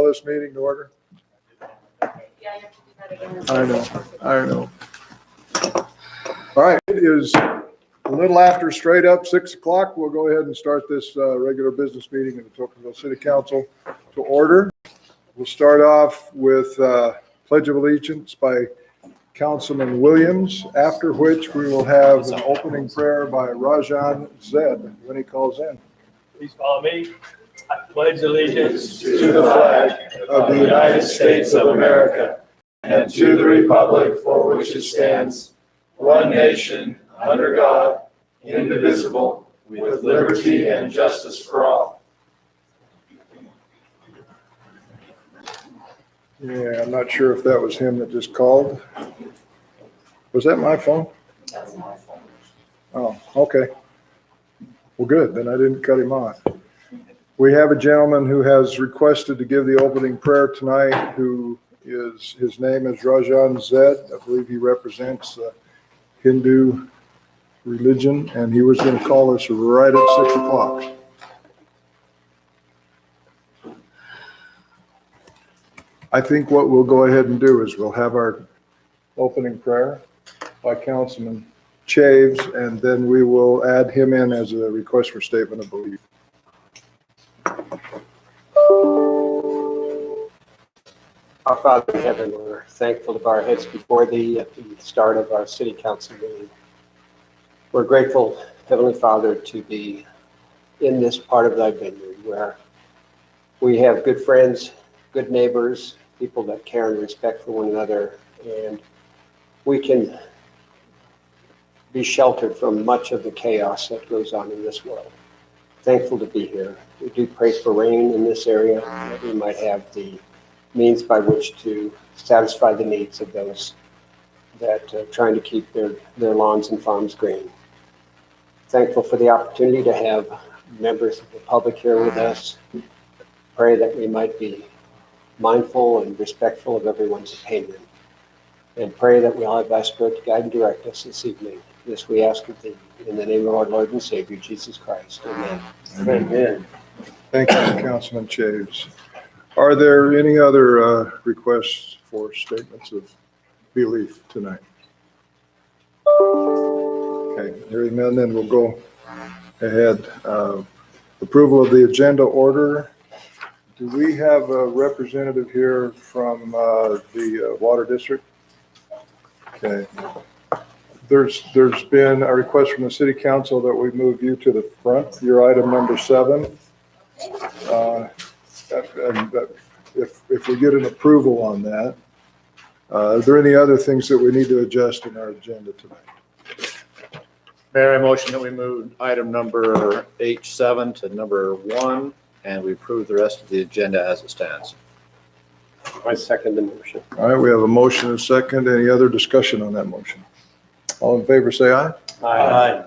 this meeting to order? Yeah, you have to do that again. I know. All right, it is a little after straight up 6 o'clock. We'll go ahead and start this regular business meeting of the Tocqueville City Council to order. We'll start off with Pledge of Allegiance by Councilman Williams, after which we will have an opening prayer by Rajan Zed when he calls in. Please follow me. I pledge allegiance to the flag of the United States of America and to the republic for which it stands, one nation, under God, indivisible, with liberty and justice for all. Yeah, I'm not sure if that was him that just called. Was that my phone? That's my fault. Oh, okay. Well, good, then I didn't cut him off. We have a gentleman who has requested to give the opening prayer tonight, his name is Rajan Zed. I believe he represents the Hindu religion, and he was going to call us right at 6 o'clock. I think what we'll go ahead and do is we'll have our opening prayer by Councilman Chaves, and then we will add him in as a request for statement of belief. Our Father in heaven, we're thankful to bow our heads before Thee at the start of our city council meeting. We're grateful, Heavenly Father, to be in this part of Thy vineyard where we have good friends, good neighbors, people that care and respect for one another, and we can be sheltered from much of the chaos that goes on in this world. Thankful to be here. We do pray for rain in this area, that we might have the means by which to satisfy the needs of those that are trying to keep their lawns and farms green. Thankful for the opportunity to have members of the public here with us. Pray that we might be mindful and respectful of everyone's opinion, and pray that we'll have Thy Spirit to guide and direct us this evening. This we ask of Thee in the name of our Lord and Savior, Jesus Christ. Amen. Amen. Thank you, Councilman Chaves. Are there any other requests for statements of belief tonight? Okay, hearing none, then we'll go ahead. Approval of the agenda order. Do we have a representative here from the Water District? Okay. There's been a request from the City Council that we move you to the front. Your item number 7. If we get an approval on that, are there any other things that we need to adjust in our agenda tonight? Mayor, I motion that we move item number H7 to number 1, and we approve the rest of the agenda as it stands. I second the motion. All right, we have a motion and a second. Any other discussion on that motion? All in favor, say aye. Aye.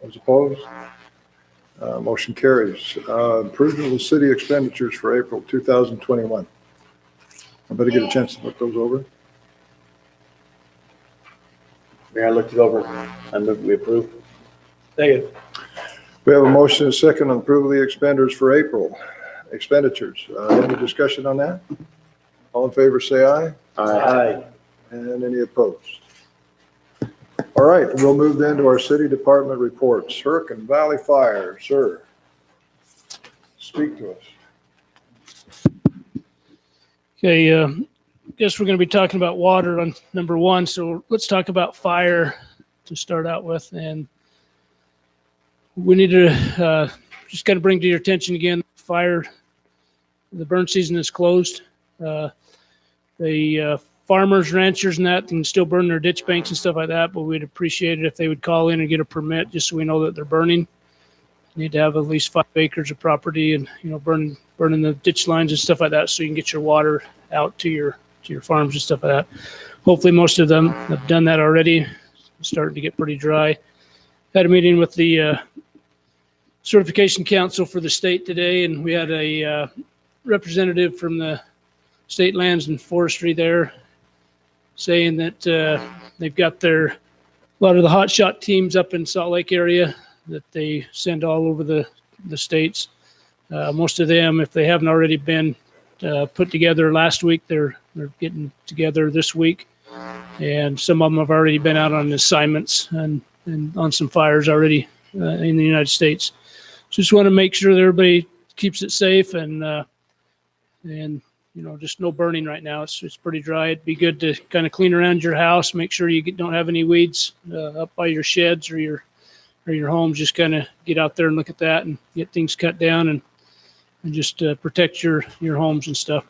Those opposed? Motion carries. Approval of city expenditures for April 2021. I better get a chance to look those over. Mayor, I looked it over. I move we approve. Second. We have a motion and a second on approval of the expenditures for April. Expenditures. Any discussion on that? All in favor, say aye. Aye. And any opposed? All right, we'll move then to our city department reports. Hurricane Valley Fire, sir. Speak to us. Okay, guess we're going to be talking about water on number 1. So let's talk about fire to start out with. And we need to just kind of bring to your attention again, fire, the burn season is closed. The farmers, ranchers, and that can still burn their ditch banks and stuff like that, but we'd appreciate it if they would call in and get a permit just so we know that they're burning. You need to have at least 5 acres of property and, burning the ditch lines and stuff like that so you can get your water out to your farms and stuff like that. Hopefully most of them have done that already. It's starting to get pretty dry. Had a meeting with the certification council for the state today, and we had a representative from the state lands and forestry there saying that they've got a lot of the hotshot teams up in Salt Lake area that they send all over the states. Most of them, if they haven't already been put together last week. They're getting together this week. And some of them have already been out on assignments and on some fires already in the United States. So just want to make sure that everybody keeps it safe and just no burning right now. It's pretty dry. It'd be good to kind of clean around your house, make sure you don't have any weeds up by your sheds or your homes. Just kind of get out there and look at that and get things cut down and just protect your homes and stuff.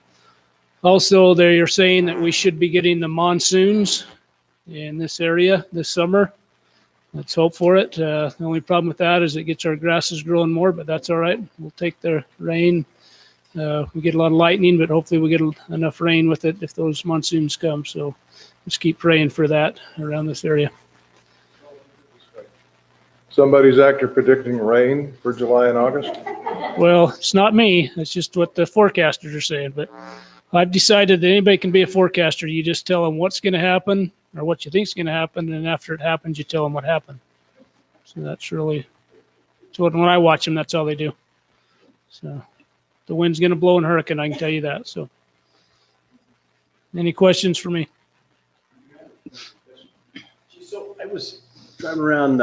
Also, they are saying that we should be getting the monsoons in this area this summer. Let's hope for it. The only problem with that is it gets our grasses growing more, but that's all right. We'll take the rain. We get a lot of lightning, but hopefully we get enough rain with it if those monsoons come. So let's keep praying for that around this area. Somebody's actor predicting rain for July and August. Well, it's not me. It's just what the forecasters are saying. But I've decided that anybody can be a forecaster. You just tell them what's going to happen or what you think is going to happen, and after it happens, you tell them what happened. So that's really, so when I watch them, that's all they do. So the wind's going to blow in a hurricane, I can tell you that. So any questions for me? So I was driving around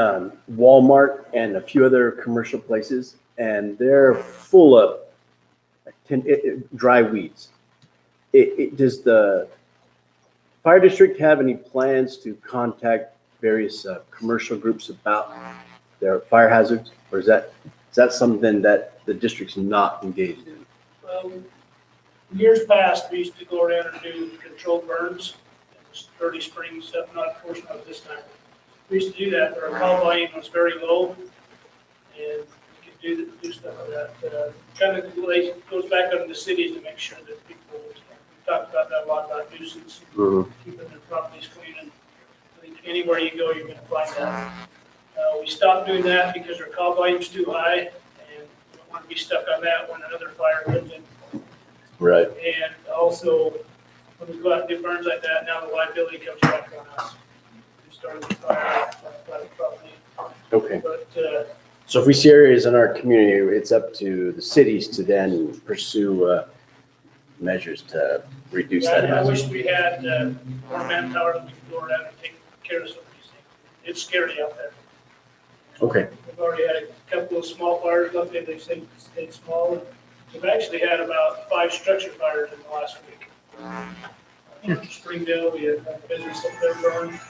Walmart and a few other commercial places, and they're full of dry weeds. Does the fire district have any plans to contact various commercial groups about their fire hazards, or is that something that the district's not engaged in? Years past, we used to go around and do controlled burns. It was 30 springs, not a portion of it this time. We used to do that, but our call volume was very low, and we could do stuff like that. Kind of goes back up to the cities to make sure that people, we talked about that a lot, about nuisance, keeping their properties clean. And I think anywhere you go, you're going to find that. We stopped doing that because our call volume's too high, and we don't want to be stuck on that when another fire comes in. Right. And also, when we go out and do burns like that, now the liability comes back on us. We started the fire, private property. Okay. But So if we see areas in our community, it's up to the cities to then pursue measures to reduce that I hazard. wish we had more manpower that we could go around and take care of some of these things. It's scary out there. Okay. We've already had a couple of small fires. Luckily, they stayed small. We've actually had about 5 structure fires in the last week. In Springdale, we had a business up there burned.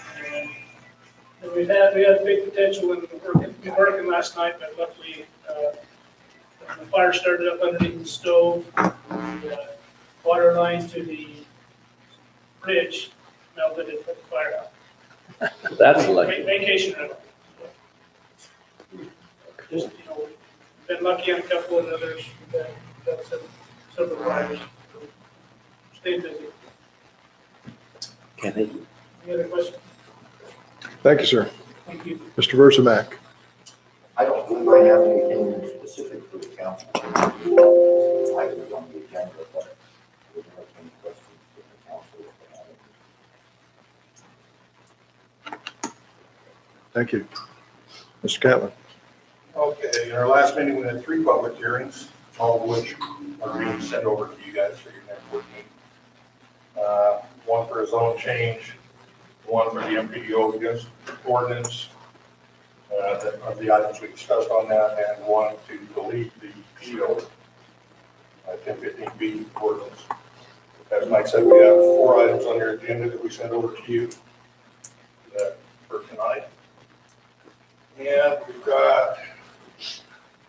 And we had big potential in working last night, but luckily the fire started up underneath the stove. The water line to the bridge melted and put the fire out. That's lucky. Vacation rental. Just, been lucky on a couple of others. We've got several fires. Stay busy. Okay, thank you. Any other questions? Thank you, sir. Thank you. Mr. Versamak. I don't believe I have anything specific for the council. Items on the agenda, but if you have any questions for the council. Thank you. Mr. Catlin. Okay, in our last meeting, we had 3 public hearings, all of which are being sent over to you guys for your next board meeting. One for a zone change, one for the MPDO against ordinance, of the items we discussed on that, and one to delete the PO, 1015B ordinance. As Mike said, we have 4 items on your agenda that we sent over to you for tonight. And we've got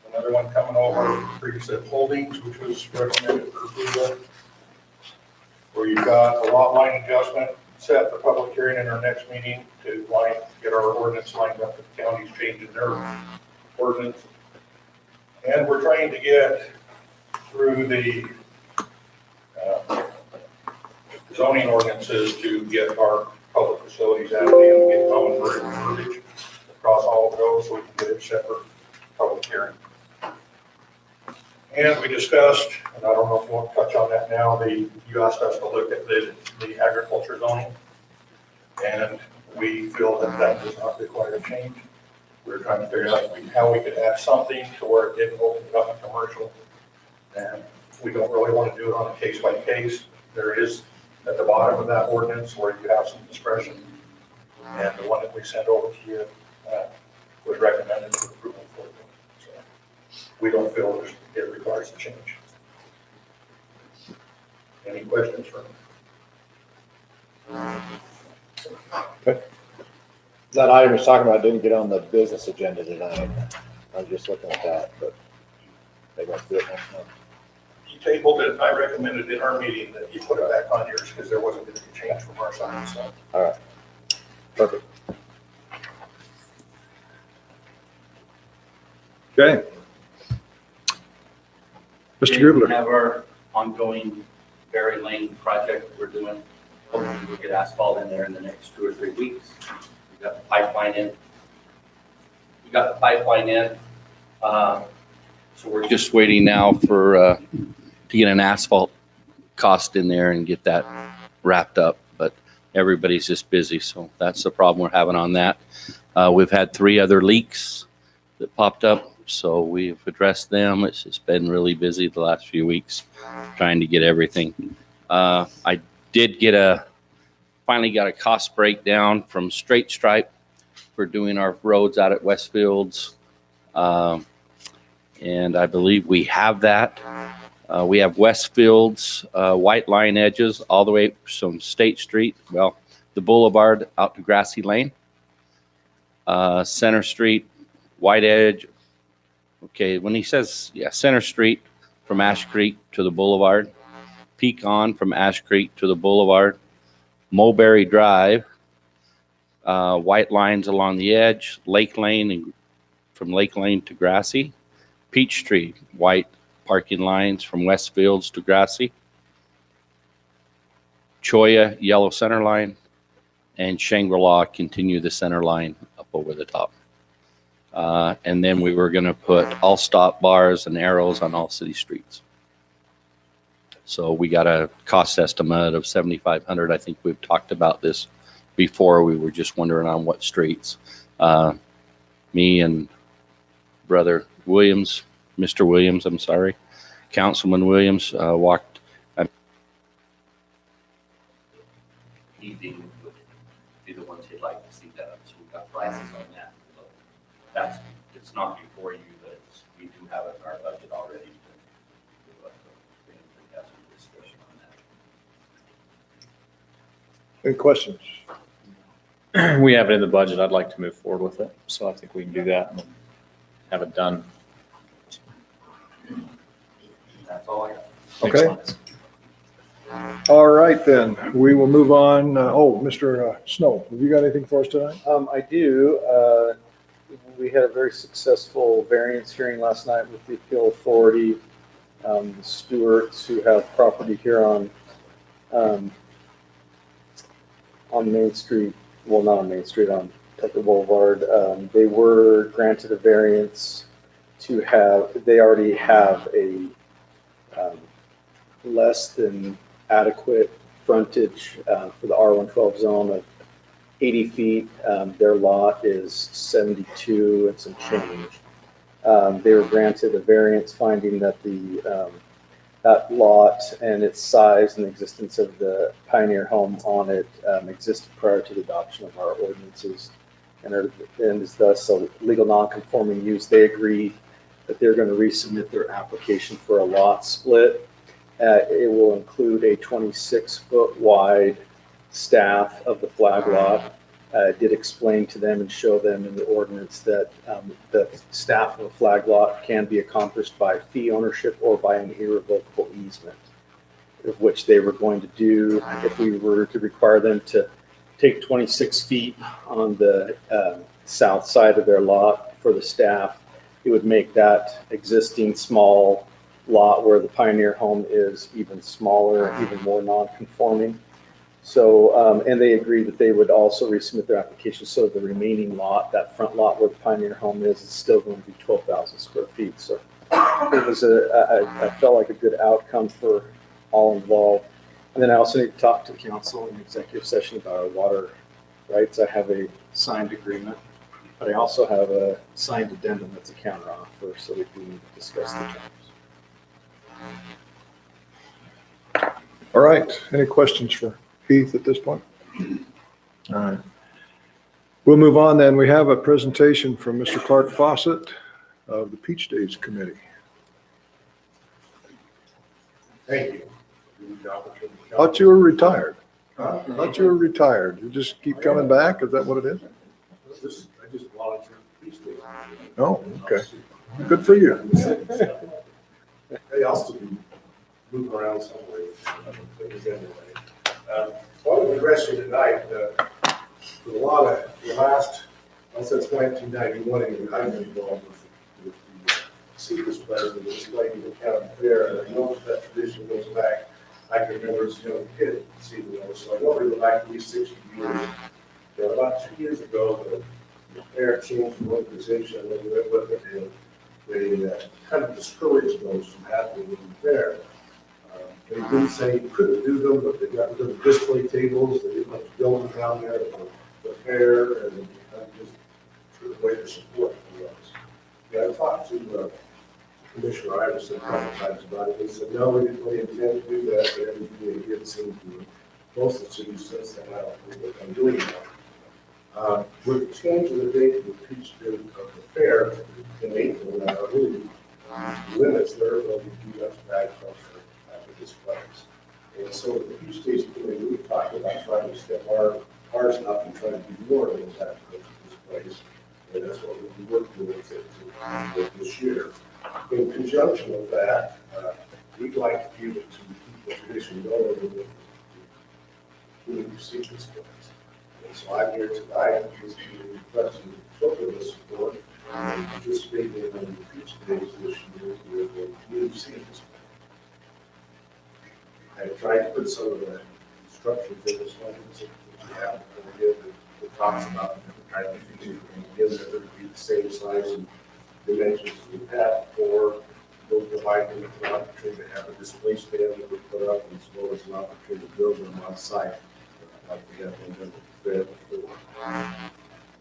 another one coming over, Precipitation Holdings, which was recommended for approval, where you've got the lot line adjustment set for public hearing in our next meeting to get our ordinance lined up with the counties changing their ordinance. And we're trying to get through the zoning ordinances to get our public facilities added in and get common verbiage across all of those so we can get it set for public hearing. And we discussed, and I don't know if you want to touch on that now, you asked us to look at the agriculture zoning, and we feel that that does not require a change. We're trying to figure out how we could add something to where it didn't open it up in commercial and we don't really want to do it on a case by case. There is at the bottom of that ordinance where you have some discretion. And the one that we sent over to you was recommended for approval for you. So we don't feel it requires a change. Any questions from? That item you're talking about didn't get on the business agenda tonight. I was just looking at that, but they must do it next month. You tabled it, I recommended in our meeting that you put it back on yours because there wasn't going to be a change from our side, so. All right. Perfect. Okay. Mr. We Grubler. have our ongoing Berry Lane project that we're doing. Hopefully we'll get asphalt in there in the next 2 or 3 weeks. We got the pipeline in. So we're just waiting now for, to get an asphalt cost in there and get that wrapped up. But everybody's just busy, so that's the problem we're having on that. We've had 3 other leaks that popped up, so we've addressed them. It's just been really busy the last few weeks trying to get everything. I did finally got a cost breakdown from Straight Stripe for doing our roads out at Westfields. And I believe we have that. We have Westfields, white line edges all the way from State Street, well, the boulevard out to Grassy Lane. Center Street, white edge. Okay, when he says, yeah, Center Street from Ash Creek to the boulevard. Pecan from Ash Creek to the boulevard. Mulberry Drive, white lines along the edge. Lake Lane, and from Lake Lane to Grassy. Peachtree, white parking lines from Westfields to Grassy. Choya, yellow center line. And Shangri-La, continue the center line up over the top. And then we were going to put all stop bars and arrows on all city streets. So we got a cost estimate of $7,500. I think we've talked about this before. We were just wondering on what streets. Me and Brother Williams, Mr. Williams, I'm sorry, Councilman Williams walked. Evening would be the ones he'd like to see that. So we've got prices on that. It's not before you, but we do have it in our budget already. We have some discussion on that. Any questions? We have it in the budget. I'd like to move forward with it. So I think we can do that and have it done. That's all I got. Okay. Excellent. All right, then, we will move on. Mr. Snow, have you got anything for us tonight? I do. We had a very successful variance hearing last night with the appeal authority. The Stewarts, who have property here on Main Street, well, not on Main Street, on Tucker Boulevard. They were granted a variance to they already have a less than adequate frontage for the R112 zone of 80 feet. Their lot is 72 and some change. They were granted a variance finding that that lot and its size and the existence of the Pioneer home on it existed prior to the adoption of our ordinances and is thus a legal non-conforming use. They agreed that they're going to resubmit their application for a lot split. It will include a 26-foot wide staff of the flag lot. Did explain to them and show them in the ordinance that the staff of a flag lot can be accomplished by fee ownership or by an irrevocable easement, of which they were going to do if we were to require them to take 26 feet on the south side of their lot for the staff. It would make that existing small lot where the Pioneer home is even smaller, even more non-conforming. So, and they agreed that they would also resubmit their application. So the remaining lot, that front lot where the Pioneer home is still going to be 12,000 square feet. So it was I felt like a good outcome for all involved. And then I also need to talk to council in executive session about our water rights. I have a signed agreement, but I also have a signed addendum that's a counteroffer, so we can discuss the terms. All right, any questions for Heath at this point? All right. We'll move on then. We have a presentation from Mr. Clark Fawcett of the Peach Days Committee. Thank you. Thought you were retired. Thought you were retired. You just keep coming back? Is that what it is? I just volunteered for Peach Days. Oh, okay. Good for you. Hey, I'll still be moving around somewhere. Well, to address you tonight, with a lot of the last, since 1991, I've been involved with the Secrets President, this lady in the county fair, and I know that tradition goes back. I can remember as a young kid seeing those, so I know we go back at least 60 years. About 2 years ago, the fair changed the organization, and we went with it, and they kind of discouraged those from happening in the fair. They didn't say you couldn't do them, but they got rid of the display tables, they didn't have to build them down there for the fair, and just threw away the support for those. Yeah, I talked to Commissioner Iverson a couple times about it. He said, no, we didn't really intend to do that, but everything they did seemed to, most of the cities since then, I don't think what I'm doing now. With the change of the date of the Peach Day of the fair in April, really limits their ability to do much bad culture after this place. And so the Peach Days Committee, we talked about trying to step ours up and trying to do more than that for this place. And that's what we'll be working with this year. In conjunction with that, we'd like to give it to the tradition going with the community secrets place. And so I'm here tonight just to request you to show this support and participate in the Peach Days this year with the community secrets. I tried to put some of the instructions in this one that we have over here that talks about trying to figure together that would be the same size and dimensions as we had before. We'll provide them with an opportunity to have a display stand that we put up, as well as an opportunity to build them on site, like we have been done there before.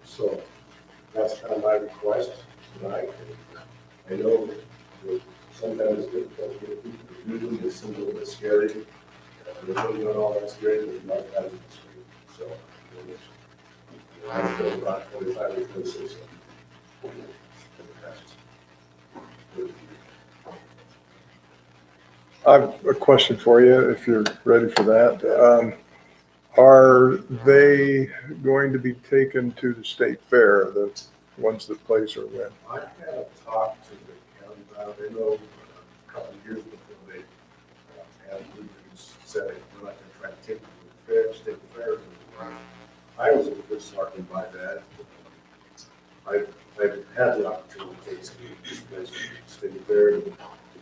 So that's kind of my request tonight. I know that sometimes it's difficult to get people to do them. It seems a little bit scary. They're putting on all that scary, but not that scary. So I feel about 25 or 26. I have a question for you, if you're ready for that. Are they going to be taken to the state fair, the ones that place or win? I have talked to the county about it. I know a couple of years before they had said we're not going to try to take them to the fair, state fair. I was a little disheartened by that. I've had the opportunity to take some displays to the state fair. The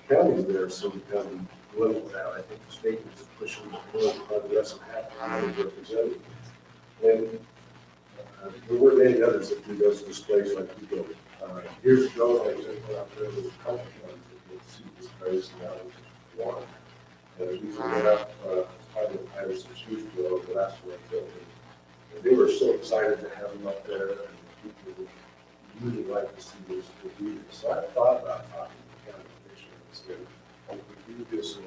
counties there, so we kind of level that. I think the state is pushing the point by the rest of half the county represented. And there weren't any others that do those displays like we do. Years ago, I just went out there with a couple of ones that would see displays, and now it's just one. And we went up probably 5 or 6 years ago, the last one I filmed. And they were so excited to have them up there, and people would really like to see this. So I thought about talking to the county commission and said, if we do this and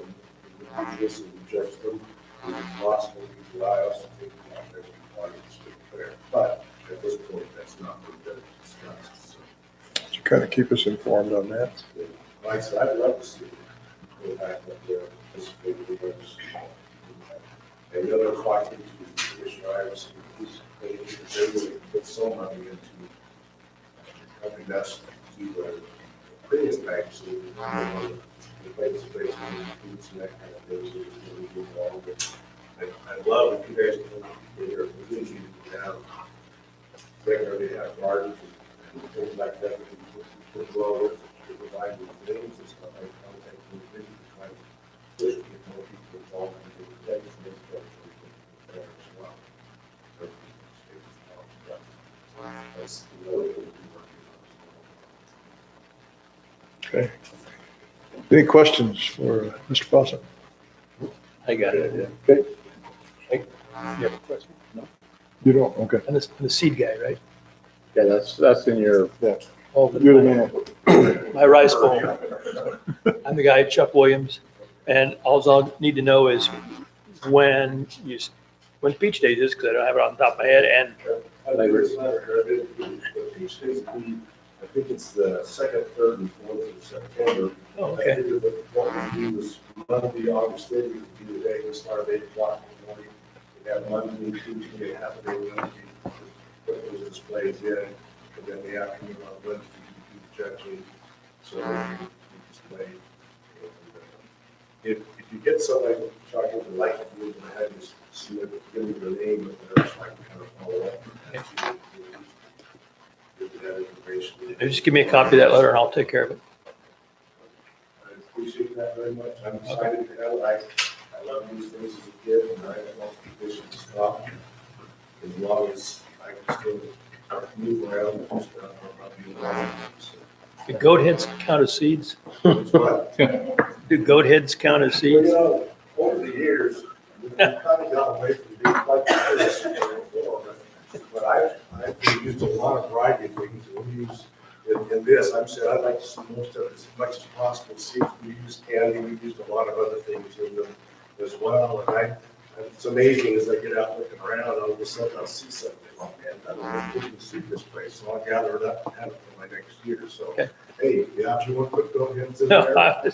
reject them, it's possible to allow us to take them out there and party and state fair. But at this point, that's not what we're going to discuss. So, Could you kind of keep us informed on that? like I said, I'd love to see them go back up there and participate with us. And the other talking to Commissioner Iverson, they really put so money into helping us to the previous bank, so we can the place space and that kind of thing. So it's really good all of it. I'd love if you guys can get your vision to have regularly have gardens and things like that. We can put well with to provide with things and stuff. I contact the vision to try to push to get more people involved in the things and things that we can as well. That's the way we'll be working on. Okay. Any questions for Mr. Fawcett? I got it. Okay. You have a question? No. You don't? Okay. I'm the seed guy, right? Yeah, that's in your, Oh, You're the man. my rice bowl. I'm the guy, Chuck Williams, and all I need to know is when Beach Days is, because I don't have it on top of my head, and Beach Days will be, I think it's the second, third, and fourth of September. oh, okay. I figured that what we do is Monday, August 30th, would be the day we start at 8 o'clock in the morning. We have Monday, Tuesday, half a day Wednesday, put those displays in, and then the afternoon on Wednesday, we do the judging, so we can display. And, if you get somebody talking to like it, you can have this submit, give me their name, and their, so I can kind of follow up. Give that information. Just give me a copy of that letter and I'll take care of it. I appreciate that very much. I'm excited to have it. I love these things as a kid, and I have no condition to stop. As long as I can still move around and do stuff, I'll probably around. Do goat heads count as seeds? It's what? Do goat heads count as Well, seeds? you know, over the years, we've kind of got away from being quite this before, but I've used a lot of variety of things. We use, in this, I'm saying I'd like to see most of it as much as possible. Seeds, we used candy, we used a lot of other things in them as well. And it's amazing as I get out looking around, all of a sudden I'll see something, oh man, I don't know if we can see this place. So I'll gather it up and have it for my next year. So, Okay. hey, yeah, if you want to put goat heads in No, there, I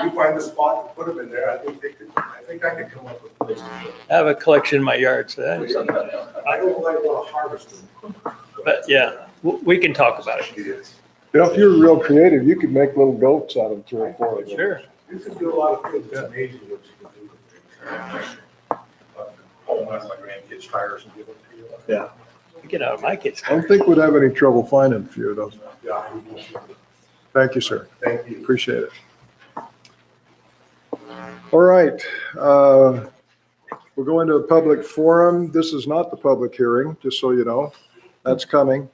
you find the spot to put them in there. I think I could come up with places. to put them. I have a collection in my yard, so that is, I don't like want to harvest them. but yeah, we can talk about it. It is. You know, if you're real creative, you could make little goats out of 3 or 4 of them. Sure. You can do a lot of things. It's amazing what you can do with things. Hold my grandkids' tires and give them to you. Yeah. Get out of my kids' I don't think we'd have any trouble finding a few of those. Yeah. Thank you, sir. Thank you. Appreciate it. All right. We'll go into a public forum. This is not the public hearing, just so you know. That's coming.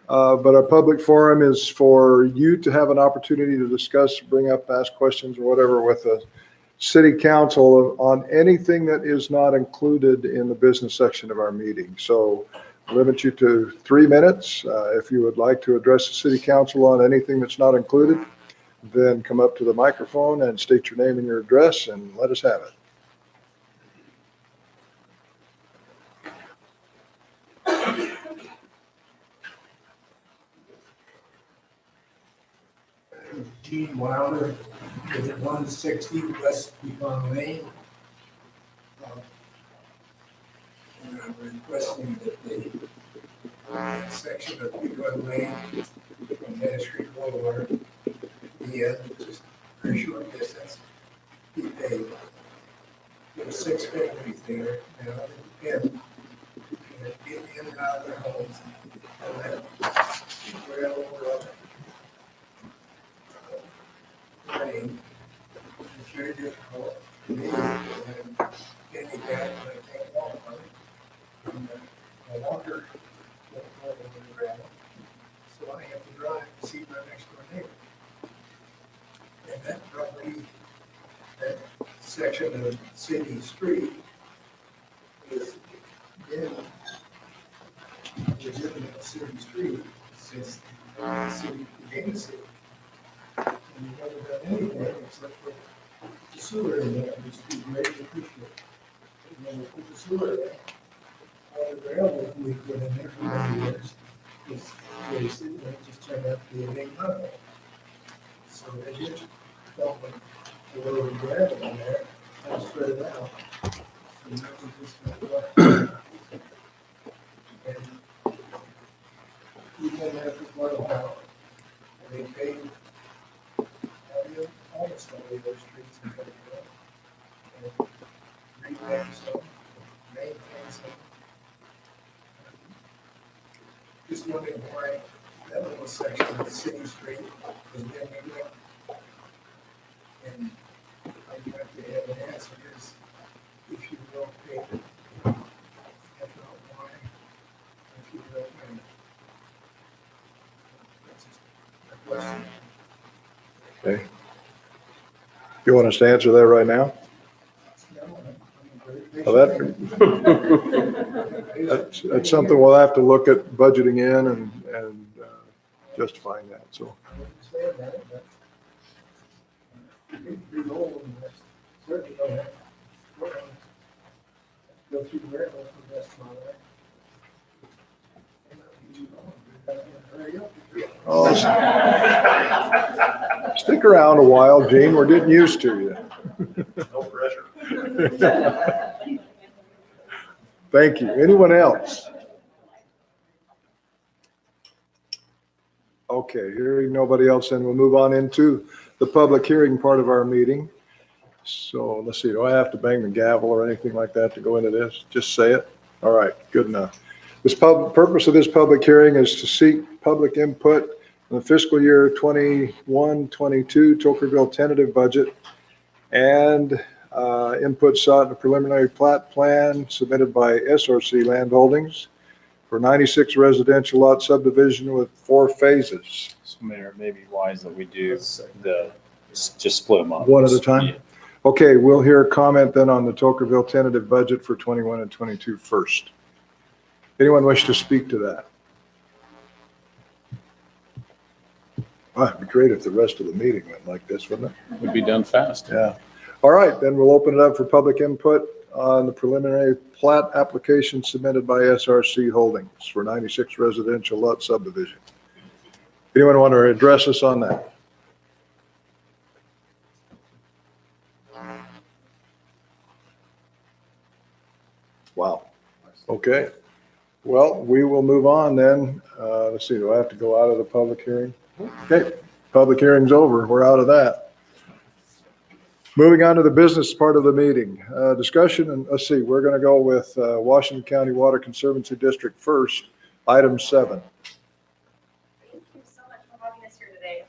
But our public forum is for you to have an opportunity to discuss, bring up, ask questions or whatever with the city council on anything that is not included in the business section of our meeting. So limit you to 3 minutes. If you would like to address the city council on anything that's not included, then come up to the microphone and state your name and your address and let us have it. Gene Wilder, is at 160 West Yukon Lane. And I'm requesting that the section of Yukon Lane from Main Street Boulevard, the end, which is a very short distance, be paved. There's 6 families there now, and get in and out of their homes, and then rail over up. Rain. It's very difficult for me and handicap, and I can't walk on it. And my walker won't go over the gravel, so I have to drive to see my next door neighbor. And that property, that section of City Street is in legitimate city street since the city became a city. And you've never done anything except for the sewer in there, which we greatly appreciate. And when we put the sewer in, all the railroad we put in there for many years was wasted, and it just turned out to be a big mud. So they just dumped a little gravel in there, and spread it out. So now we just and we've been there for quite a while, and they paid almost all of those streets in California. And rename some, maintain some. Just wondering why that little section of City Street has been neglected. And I'd like to have an answer is if you will pay it, if not why, if you will pay it. That's just a question. Okay. You want us to answer that right now? Well, that's something we'll have to look at budgeting in and justifying that, so. I understand that, but it's pretty old and certainly don't have. go through the railroad for the rest of my life. Hurry up. Oh, stick around a while, Gene. We're getting used to you. No pressure. Thank you. Anyone else? Okay, hearing nobody else, then we'll move on into the public hearing part of our meeting. So let's see, do I have to bang the gavel or anything like that to go into this? Just say it? All right, good enough. Purpose of this public hearing is to seek public input on the fiscal year 21-22 Tokerville tentative budget and input sought in the preliminary plat plan submitted by SRC Land Holdings for 96 residential lot subdivision with 4 phases. So Mayor, it may be wise that we do just split them up. One at a time? Yeah. Okay, we'll hear a comment then on the Tokerville tentative budget for 21 and 22 first. Anyone wish to speak to that? It'd be great if the rest of the meeting went like this, wouldn't it? Would be done fast. Yeah. All right, then we'll open it up for public input on the preliminary plat application submitted by SRC Holdings for 96 residential lot subdivision. Anyone want to address us on that? Wow. Okay. Well, we will move on then. Let's see, do I have to go out of the public hearing? Okay, public hearing's over. We're out of that. Moving on to the business part of the meeting. Discussion, and let's see, we're going to go with Washington County Water Conservancy District first, item 7. Thank you so much for having us here today.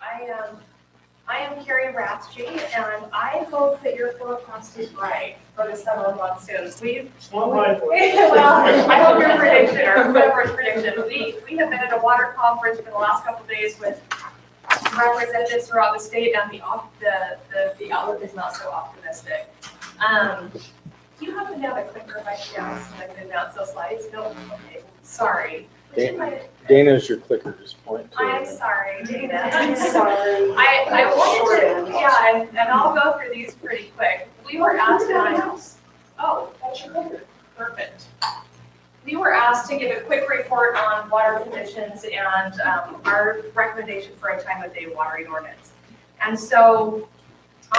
I am Carrie Rathje, and I hope that your forecast is right for the summer monsoons. Well, I hope your prediction or whoever's prediction. We have been at a water conference for the last couple of days with representatives throughout the state, and the outlook is not so optimistic. Do you happen to have a clicker by chance so I can advance those slides? No? Okay, sorry. Dana's your clicker, just point to I'm it. sorry, Dana. I'm sorry. I wanted to, yeah, and I'll go through these pretty quick. We were asked oh, that's your clicker. Perfect. We were asked to give a quick report on water conditions and our recommendation for a time of day watering ordinance. And so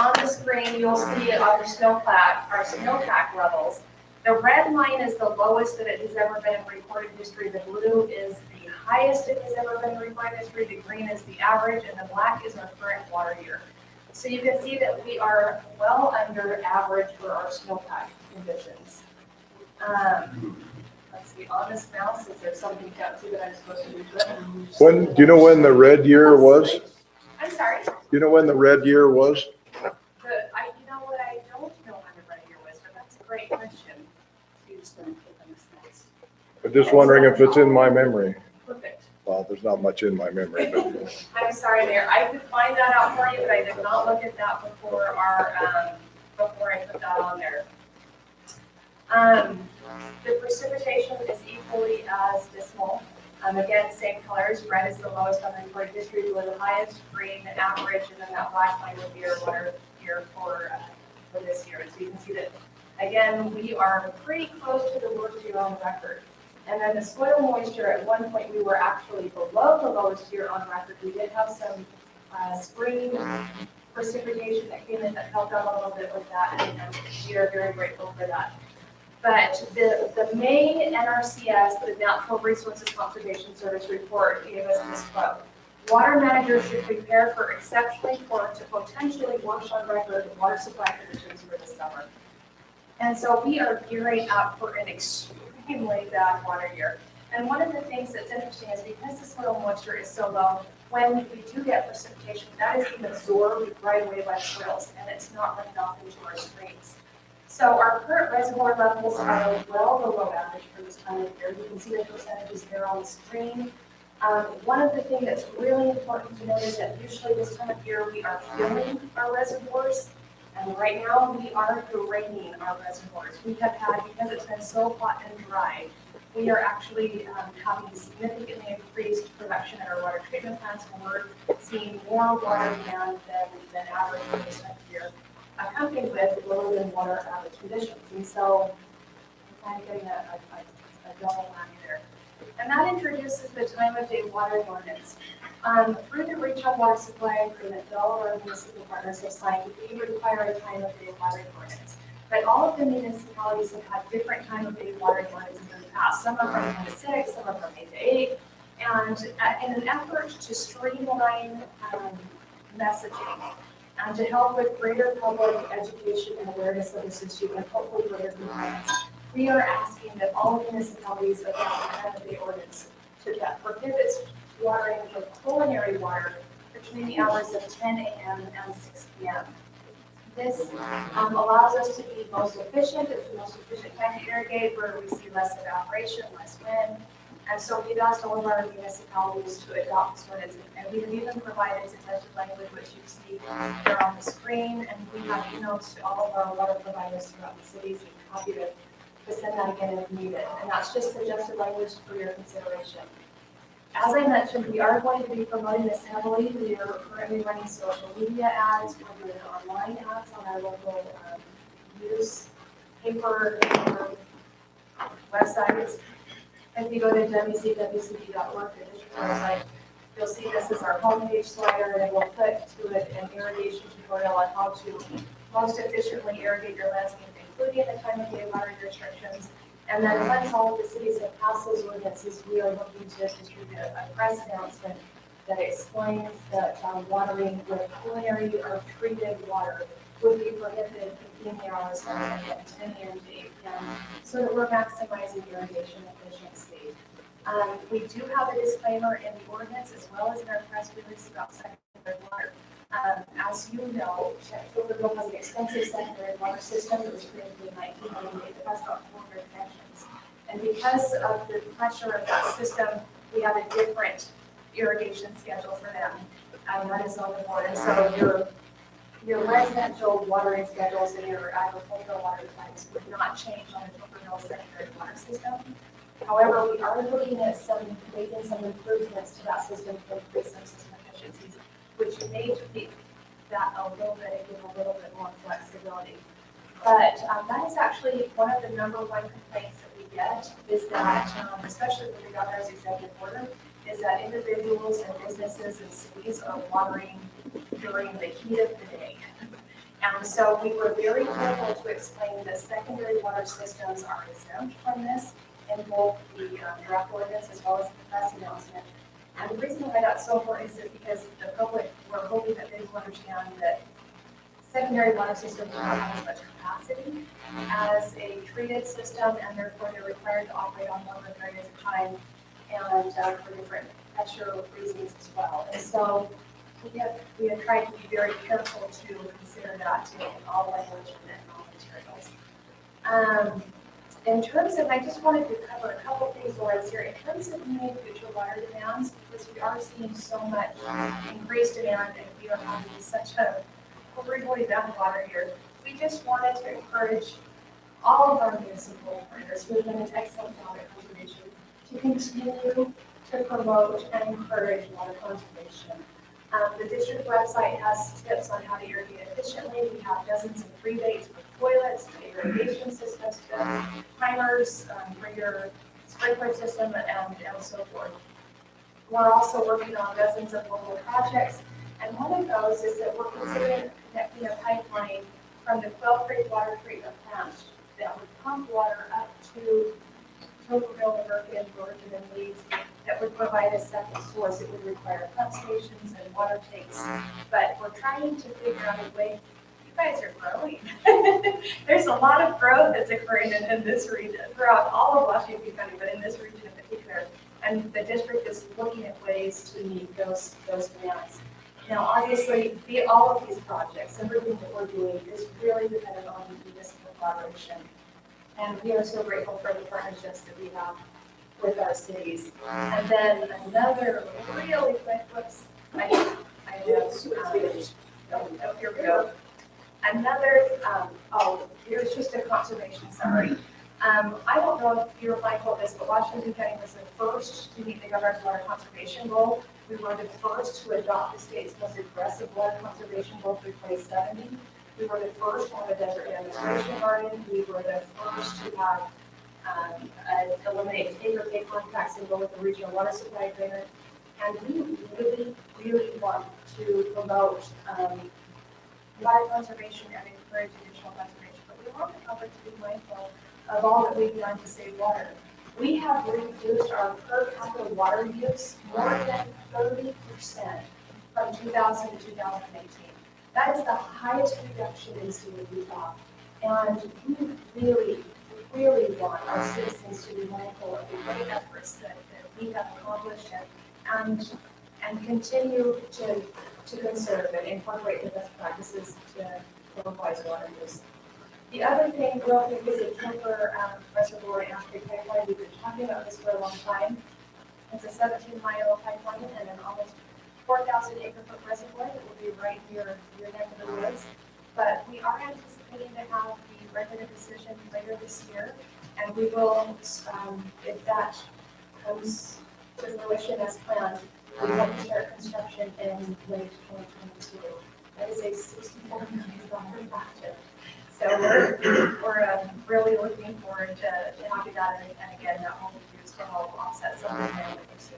on the screen, you'll see our snowpack levels. The red line is the lowest that it has ever been in recorded history. The blue is the highest it has ever been in recorded history. The green is the average, and the black is our current water year. So you can see that we are well under average for our snowpack conditions. Let's see, on this mouse, is there something fancy that I'm supposed to do to it? Do you know when the red year was? I'm sorry? Do you know when the red year was? You know what, I don't know when the red year was, but that's a great question. I'm just wondering if it's in my memory. Perfect. Well, there's not much in my memory, but I'm sorry, Mayor. I could find that out for you, but I did not look at that before before I put that on there. The precipitation is equally as dismal. Again, same colors. Red is the lowest on recorded history, blue the highest, green the average, and then that black line would be our water year for this year. And so you can see that, again, we are pretty close to the worst year on record. And then the soil moisture, at one point, we were actually below the lowest year on record. We did have some spring precipitation that came in that helped out a little bit with that, and we are very grateful for that. But the May NRCS, the Natural Resources Conservation Service report, gave us this quote: water managers should prepare for exceptionally poor to potentially worse on record water supply conditions for the summer. And so we are gearing up for an extremely bad water year. And one of the things that's interesting is because the soil moisture is so low, when we do get precipitation, that is being absorbed right away by the soils, and it's not left off into our streams. So our current reservoir levels are well below average for this time of year. You can see the percentages there on the screen. One of the things that's really important to note is that usually this time of year we are filling our reservoirs. And right now, we are draining our reservoirs. We have had, because it's been so hot and dry, we are actually having significantly increased production at our water treatment plants, and we're seeing more water demand than average for this time of year, accompanied with lower than water average conditions. And so kind of getting a double whammy there. And that introduces the time of day water ordinance. Through the retail water supply agreement that all of our municipal partners have signed, we require a time of day water ordinance. But all of the municipalities have had different time of day water ordinances in the past. Some are from 10 to 6, some are from 8 to 8. And in an effort to streamline messaging and to help with greater public education and awareness of this issue and hopefully greater compliance, we are asking that all municipalities adopt a time of day ordinance that prohibits watering for culinary water between the hours of 10 a.m. and 6 p.m. This allows us to be most efficient. It's the most efficient time to irrigate where we see less evaporation, less wind. And so we've asked all of our municipalities to adopt this ordinance. And we have even provided suggested language, which you see here on the screen. And we have emails to all of our water providers throughout the cities. We're happy to send that again if needed. And that's just suggested language for your consideration. As I mentioned, we are going to be promoting this heavily. We are currently running social media ads. We're doing online ads on our local newspaper websites. If you go to wcwcd.org, the district website, you'll see this is our homepage slider, and we'll put to it an irrigation tutorial on how to most efficiently irrigate your landscape, including the time of day water restrictions. And then once all of the cities have passed those ordinances, we are looking to distribute a press announcement that explains that watering with culinary or treated water would be prohibited between the hours of 10 a.m. to 8 p.m. so that we're maximizing irrigation efficiency. We do have a disclaimer in the ordinance as well as in our press release about secondary water. As you know, Cloverville has an extensive secondary water system that was created in 1988 that has about 400 connections. And because of the pressure of that system, we have a different irrigation schedule for them. And that is on the board. And so your residential watering schedules and your agricultural water plans would not change on the Cloverville secondary water system. However, we are looking at making some improvements to that system to increase some system efficiencies, which may tweak that a little bit and give a little bit more flexibility. But that is actually one of the number one complaints that we get is that, especially with the governor's executive order, is that individuals and businesses and cities are watering during the heat of the day. And so we were very careful to explain that secondary water systems are exempt from this in both the draft ordinance as well as the press announcement. And the reason why that's so important is that because the public, we're hoping that they will understand that secondary water systems do not have as much capacity as a treated system, and therefore they're required to operate on longer periods of time and for different pressure reasons as well. And so we have tried to be very careful to consider that in all language and all materials. In terms of, I just wanted to cover a couple things while I was here. In terms of meeting future water demands, because we are seeing so much increased demand and we are having such a really bad water here, we just wanted to encourage all of our municipal partners who have done an excellent job at conservation to continue to promote and encourage water conservation. The district website has tips on how to irrigate efficiently. We have dozens of rebates for toilets, for irrigation systems, timers for your sprinkler system, and so forth. We're also working on dozens of local projects, and one of those is that we're considering connecting a pipeline from the Quail Creek Water Treatment Plant that would pump water up to Cloverville, Perkins, Georgia, and Leeds that would provide a second source. It would require pump stations and water tanks, but we're trying to figure out a way. You guys are growing. There's a lot of growth that's occurring in this region, throughout all of Washington County, but in this region in particular. And the district is looking at ways to meet those demands. Now, obviously, all of these projects, everything that we're doing is really dependent on municipal collaboration. And we are so grateful for the partnerships that we have with our cities. And then another really quick, whoops, here we go. Another, here's just a conservation summary. I don't know if you're mindful of this, but Washington County was the first to meet the governor's water conservation goal. We were the first to adopt the state's most aggressive water conservation goal through 2070. We were the first to have a desert demonstration garden. We were the first to have eliminate take-or-pay contracts and go with the regional water supply agreement. And we really, really want to promote water conservation and encourage additional conservation. But we want the public to be mindful of all that we've done to save water. We have reduced our per capita water use more than 30% from 2000 to 2018. That is the highest reduction in state of Utah. And we really, really want our citizens to be mindful of the great efforts that we have accomplished and continue to conserve and incorporate the best practices to wise water use. The other thing, real quick, is a Kemper reservoir and Ashley pipeline. We've been talking about this for a long time. It's a 17-mile pipeline and an almost 4,000 acre foot reservoir that will be right near your neck of the woods. But we are anticipating to have the record of decision later this year, and we will, if that comes to fruition as planned, we hope to start construction in late 2022. That is a $64 million project. So we're really looking forward to having that, and again, that will be used to help offset some of the things.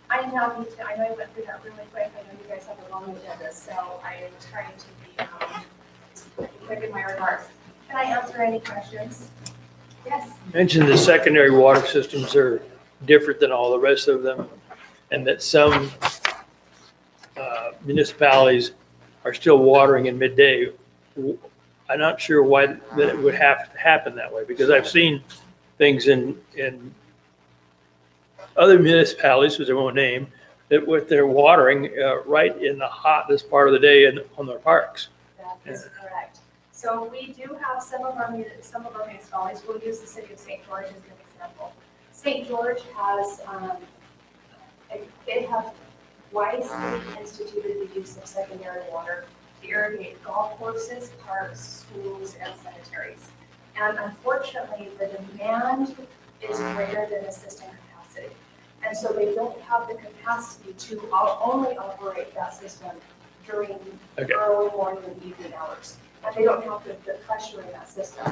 I am happy to, I know I went through that really quick. I know you guys have a long agenda, so I am trying to be quick in my remarks. Can I answer any questions? Yes. Mentioned the secondary water systems are different than all the rest of them, and that some municipalities are still watering in midday. I'm not sure why that it would have to happen that way, because I've seen things in other municipalities, which I won't name, that with their watering right in the hottest part of the day on their parks. That is correct. So we do have some of our municipalities. We'll use the city of St. George as an example. St. George has they have wisely instituted the use of secondary water to irrigate golf courses, parks, schools, and cemeteries. And unfortunately, the demand is greater than the system capacity. And so they don't have the capacity to only operate that system during early morning and evening hours. And they don't have the pressure in that system.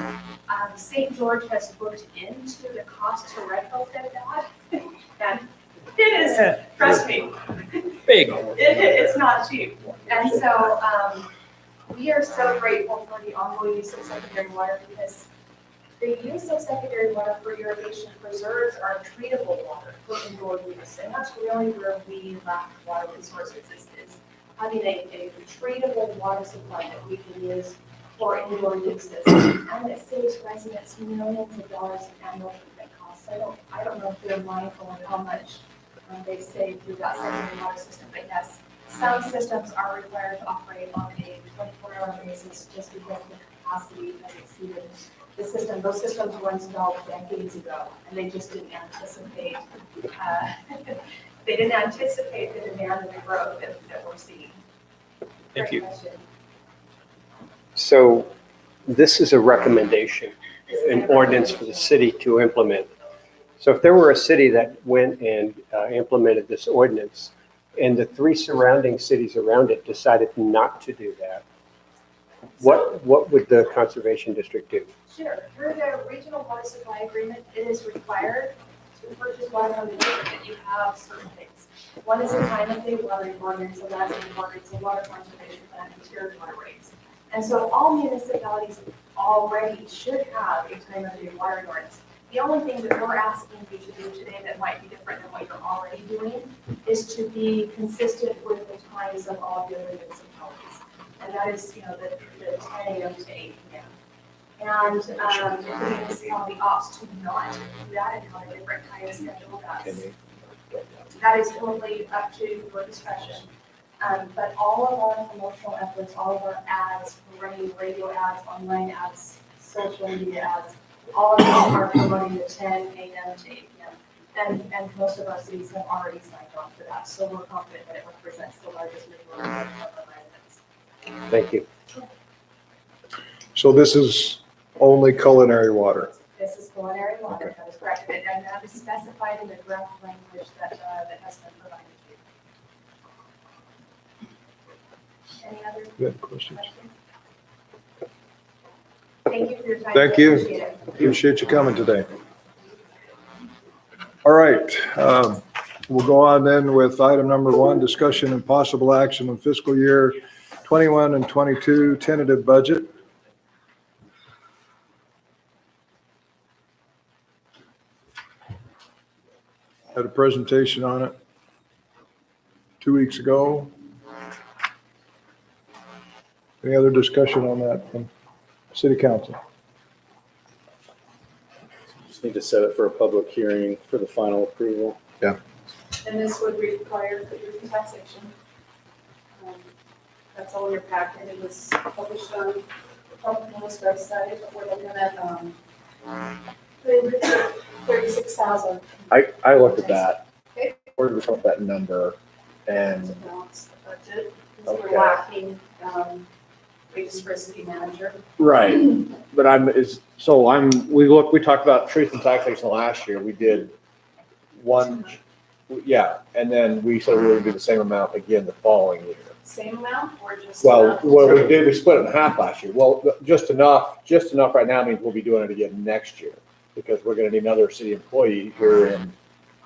St. George has looked into the cost to retrofit that. And it is, trust me, big. It's not cheap. And so we are so grateful for the ongoing use of secondary water, because the use of secondary water for irrigation preserves our treatable water for indoor use. And that's really where we lack water resources, is having a treatable water supply that we can use for indoor uses. And it saves residents millions of dollars in annual treatment costs. I don't know if they're mindful of how much they save through that secondary water system. But yes, some systems are required to operate on a 24-hour basis just because the capacity has exceeded the system. Those systems were installed decades ago, and they just didn't anticipate. They didn't anticipate the demand and the growth that we're seeing. Thank you. So this is a recommendation, an ordinance for the city to implement. So if there were a city that went and implemented this ordinance, and the 3 surrounding cities around it decided not to do that, what would the conservation district do? Sure. Through the regional water supply agreement, it is required to purchase water from the district that you have certain things. One is a time of day watering ordinance, a last ordinance, a water conservation plan, and tiered water rates. And so all municipalities already should have a time of day watering ordinance. The only thing that we're asking you to do today that might be different than what you're already doing is to be consistent with the times of all the other municipalities. And that is, the 10 a.m. to 8 p.m. And if the municipality opts to not do that and have a different time schedule, that is totally up to your discretion. But all of our promotional efforts, all of our ads, we're running radio ads, online ads, social media ads, all of them are promoting the 10 a.m. to 8 p.m. And most of our cities have already signed on for that. So we're confident that it represents the largest majority of our residents. Thank you. So this is only culinary water. This is culinary water, that is correct. And that is specified in the draft language that has been provided to you. Any other Good questions. questions? Thank you for your time. Thank you. Appreciate it. Appreciate you coming today. All right, we'll go on then with item number 1, discussion and possible action on fiscal year 21 and 22 tentative budget. Had a presentation on it 2 weeks ago. Any other discussion on that from City Council? Just need to set it for a public hearing for the final approval. And this would require the taxation. That's all in your packet. It was published on the public notice website. We're looking at, 36,000. I looked at that. Okay. Where did we come up with that number? And, To balance the budget, because Okay. we're lacking, wages for a city manager. right, but we talked about truth and taxation last year. We did one, yeah, and then we said we were gonna do the same amount again the following year. Same amount or just? Well, enough? what we did, we split it in half last year. Well, just enough right now means we'll be doing it again next year because we're gonna need another city employee here in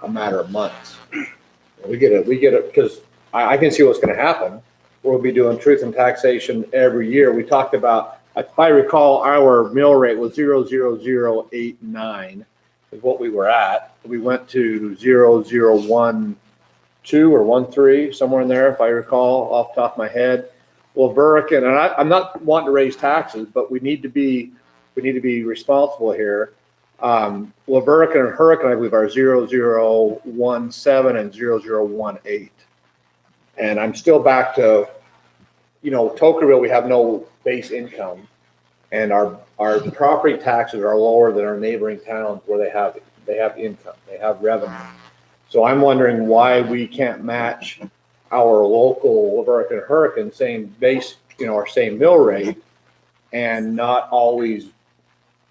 a matter of months. We get it, because I can see what's gonna happen. We'll be doing truth and taxation every year. We talked about, if I recall, our mill rate was 0.0089 is what we were at. We went to 0.0012 or 13, somewhere in there, if I recall off the top of my head. Well, Burrican, and I'm not wanting to raise taxes, but we need to be responsible here. Well, Burrican and Hurricane, I believe, are 0.0017 and 0.0018. And I'm still back to, Tokerville, we have no base income. And our property taxes are lower than our neighboring towns where they have income, they have revenue. So I'm wondering why we can't match our local American Hurricane, same base, our same mill rate, and not always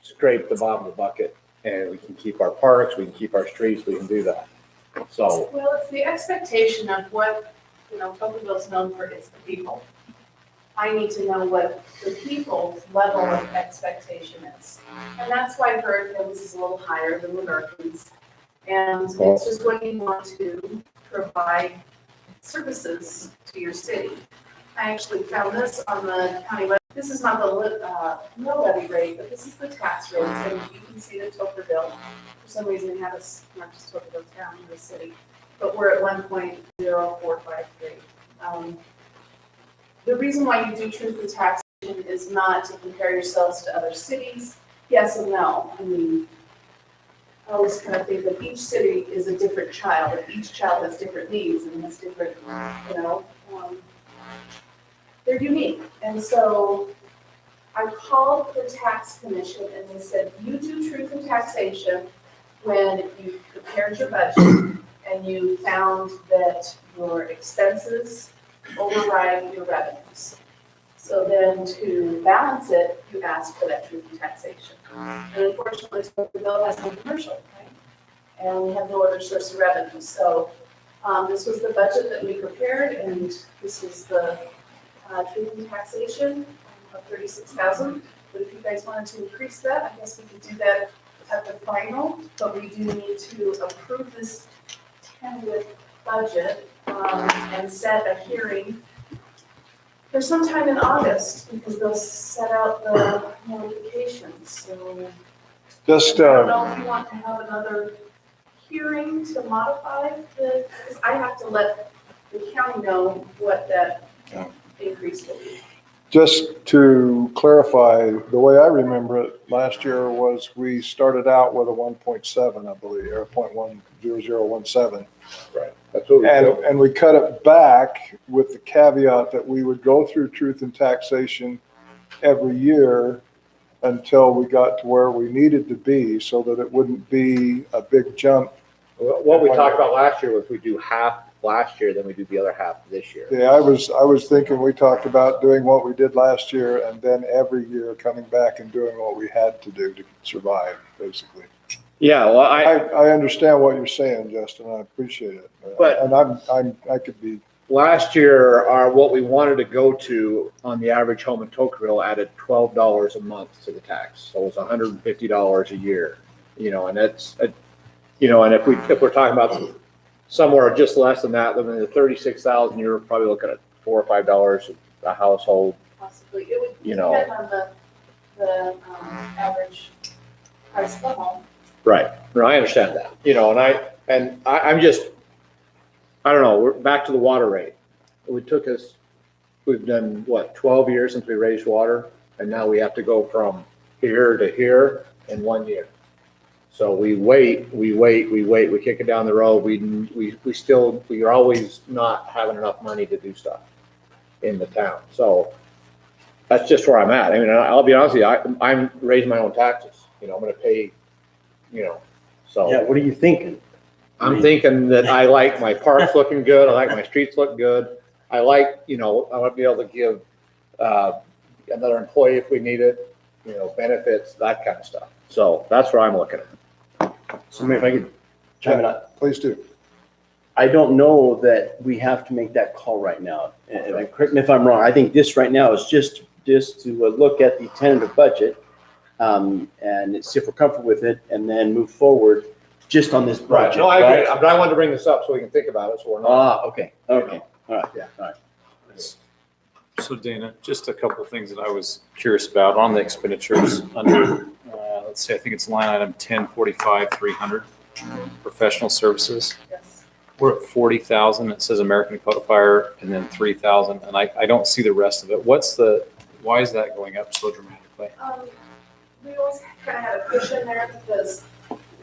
scrape the bottom of the bucket. And we can keep our parks, we can keep our streets, we can do that. So, Well, it's the expectation of what, Tokerville's known for is the people. I need to know what the people's level of expectation is. And that's why Perkins is a little higher than the Perkins. And it's just when you want to provide services to your city. I actually found this on the county web. This is not the mill levy rate, but this is the tax rates. And you can see that Tokerville, for some reason, it had us, not just Tokerville town, the city, but we're at 1.0453. The reason why you do truth and taxation is not to compare yourselves to other cities. Yes and no. I mean, I always kind of think that each city is a different child, and each child has different needs and has different, they're unique. And so I called the tax commission and they said, you do truth and taxation when you prepared your budget and you found that your expenses override your revenues. So then to balance it, you ask for that truth and taxation. And unfortunately, the bill has no commercial, right? And we have no other source of revenue. So this was the budget that we prepared, and this is the truth and taxation of 36,000. But if you guys wanted to increase that, I guess we could do that at the final. But we do need to approve this tentative budget and set a hearing. There's sometime in August because they'll set out the notifications. So Just, I don't know if you want to have another hearing to modify because I have to let the county know what that increase will be. just to clarify, the way I remember it last year was we started out with a 1.7, I believe, or 0.10017. right, that's what we do. And we cut it back with the caveat that we would go through truth and taxation every year until we got to where we needed to be so that it wouldn't be a big jump. What we talked about last year was we do half last year, then we do the other half this year. Yeah, I was thinking we talked about doing what we did last year and then every year coming back and doing what we had to do to survive, basically. Yeah, well, I understand what you're saying, Justin. I appreciate it. But- And I could be. last year, what we wanted to go to on the average home in Tocqueville added $12 a month to the tax. So it was $150 a year, and that's, and if we're talking about somewhere just less than that, then the 36,000, you're probably looking at $4 or $5 a household. Possibly, it would depend on the average price of the home. Right. No, I understand that, and I'm just, I don't know, we're back to the water rate. We've done, 12 years since we raised water, and now we have to go from here to here in 1 year. So we wait, we kick it down the road. We are always not having enough money to do stuff in the town. So that's just where I'm at. I mean, I'll be honest with you, I'm raising my own taxes, I'm gonna pay, so. Yeah, what are you thinking? I'm thinking that I like my parks looking good. I like my streets look good. I like, I want to be able to give another employee if we need it, benefits, that kind of stuff. So that's where I'm looking at. So maybe if I could chime in on. Please do. I don't know that we have to make that call right now. And correct me if I'm wrong. I think this right now is just to look at the tentative budget and see if we're comfortable with it, and then move forward just on this budget. No, I agree. But I wanted to bring this up so we can think about it. So we're not. Okay. All right. Yeah. All right. So Dana, just a couple of things that I was curious about on the expenditures under, let's say, I think it's line item 1045 300, professional services. Yes. We're at 40,000. It says American Codifier, and then 3,000, and I don't see the rest of it. Why is that going up so dramatically? We always kind of had a cushion there because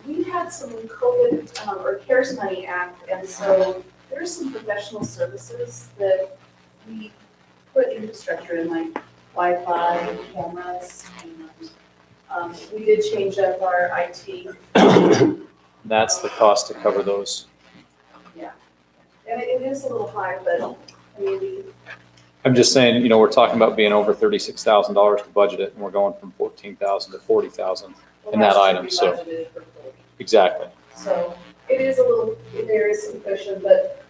we had some COVID or CARES Money Act, and so there's some professional services that we put infrastructure in, like Wi-Fi, cameras, and we did change up our IT. That's the cost to cover those. Yeah, and it is a little high, but I mean, I'm just saying, we're talking about being over $36,000 to budget it, and we're going from 14,000 to 40,000 in that item. So exactly. So it is a little, there is some cushion, but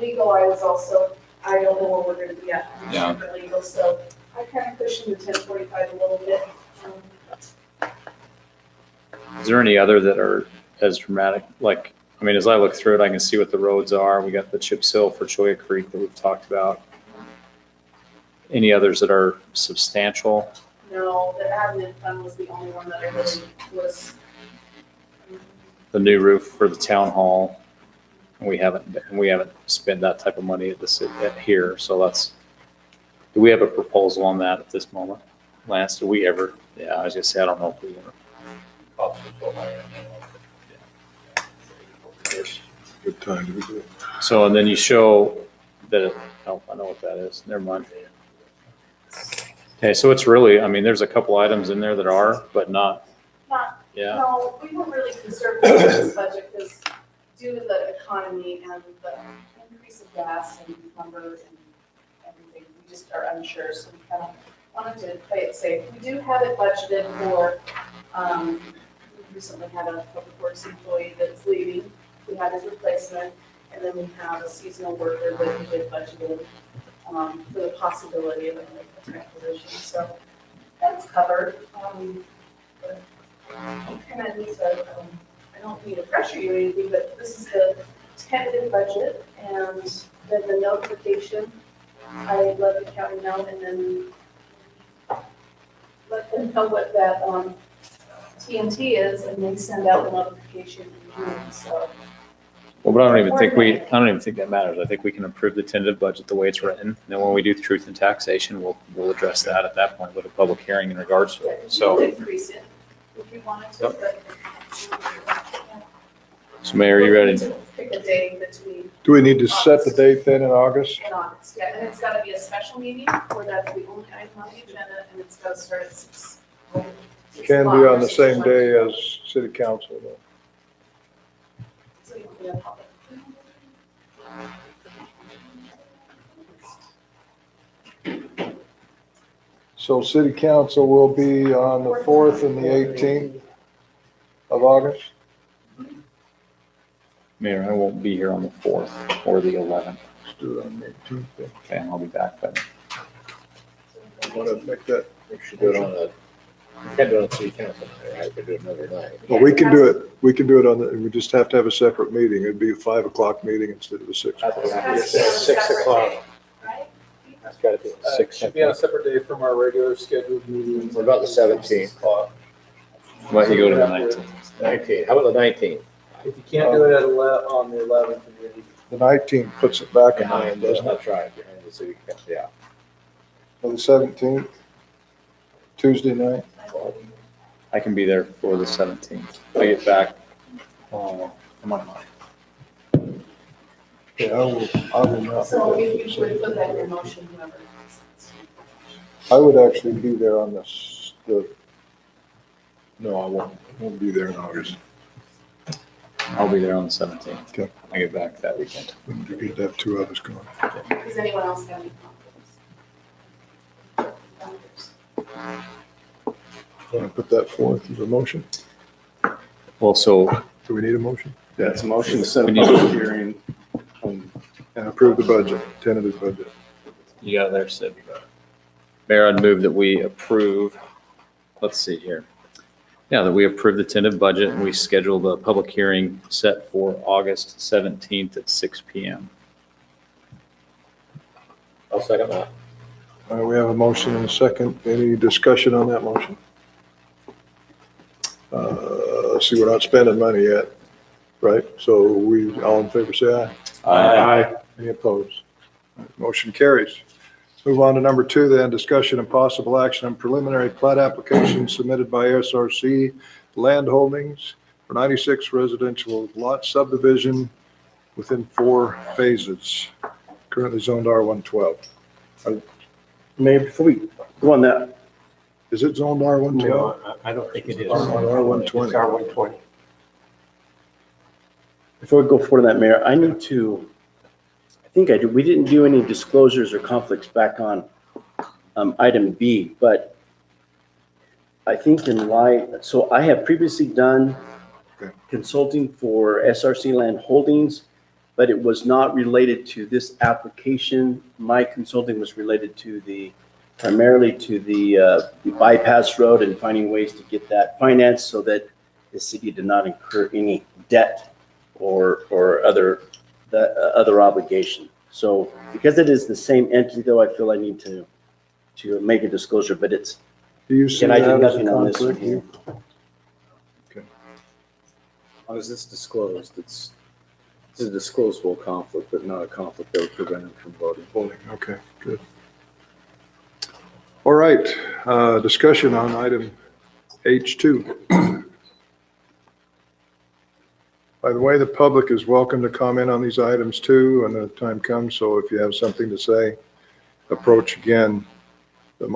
legal, I don't know where we're gonna be at for legal, so I kind of cushioned the 1045 a little bit. Is there any other that are as dramatic? Like, as I look through it, I can see what the roads are. We got the chip seal for Choya Creek that we've talked about. Any others that are substantial? No, the admin fund was the only one that I really was. The new roof for the town hall. We haven't spent that type of money at the city here. So do we have a proposal on that at this moment? Lance, do we ever? Yeah, I was gonna say, I don't know if we ever. Good time to be doing. So, and then you show that, oh, I know what that is. Never mind. Okay, so it's really, there's a couple items in there that are, but not. Yeah. No, we were really conservative with this budget because due to the economy and the increase of gas and lumber and everything, we just are unsure. So we kind of wanted to play it safe. We do have it budgeted for, we recently had a public works employee that's leaving. We had his replacement, and then we have a seasonal worker that we did budgeted for the possibility of a transition. So that's covered. But I kind of need to, I don't need to pressure you or anything, but this is the tentative budget, and then the notification. I let the county know, and then let them know what that TNT is, and they send out the notification in June. So. Well, but I don't even think that matters. I think we can approve the tentative budget the way it's written. And then when we do truth and taxation, we'll address that at that point with a public hearing in regards to it. So. Increase it if you wanted to. Yep. But, So Mayor, are you ready? Pick a day between. Do we need to set the date then in August? In August, yeah, and it's gotta be a special meeting where that's the only item on the agenda, and it's gotta start at 6. Can be on the same day as city council though. So you can have public. So city council will be on the 4th and the 18th of August. Mayor, I won't be here on the 4th or the 11th. do it on the 18th. then. Okay, I'll be back, but Want to make that? We should do it on the, we can't do it on city council night, right? We do it another night. Well, we can do it. We can do it on the, we just have to have a separate meeting. It'd be a 5 o'clock meeting instead of a 6. I think we have to say 6 o'clock. Right? That's gotta be 6 Should be on a o'clock. separate day from our regular scheduled meetings. What about the 17th? why don't you go to the 19th? 19th, how about the 19th? If you can't do it at on the 11th, then you're The 19th puts it back in hand, doesn't it? That's right, behind the city council, yeah. Well, the 17th, Tuesday night. I can be there for the 17th. I get back, I'm on mine. Yeah, I will not. So be if there. you would put that in your motion, whoever. I would actually be there on this, no, I won't be there in August. I'll be there on the 17th. Okay. I get back that weekend. You get to have 2 others going. Does anyone else have any conflicts? Want to put that forth as a motion? Well, so Do we need a motion? That's a motion to set We a need- public hearing. And approve the budget, tentative budget. you got it there, Sid. Mayor, I'd move that we approve, let's see here. Yeah, that we approve the tentative budget and we schedule the public hearing set for August 17th at 6 PM. I'll second that. We have a motion and a second. Any discussion on that motion? Let's see, we're not spending money yet, right? So we, all in favor, say aye. Aye. Any opposed? Motion carries. Move on to number 2 then, discussion and possible action on preliminary plat application submitted by SRC Land Holdings for 96 residential lot subdivision within 4 phases, currently zoned R112. Mayor, before we go on that, Is it zoned R112? No, I don't think it is. R120. It's R120. before we go forward on that, Mayor, I need to, I think I do, we didn't do any disclosures or conflicts back on item B, but I think in light, so I have previously done Okay. consulting for SRC Land Holdings, but it was not related to this application. My consulting was related to primarily to the bypass road and finding ways to get that financed so that the city did not incur any debt or other obligation. So because it is the same entity though, I feel I need to make a disclosure, but it's, Do you see and I that did as a nothing on this one conflict? here. How is this disclosed? It's a disclosable conflict, but not a conflict that would prevent him from voting. Voting, okay, good. All right, discussion on item H2. By the way, the public is welcome to comment on these items too, when the time comes, so if you have something to say, approach again the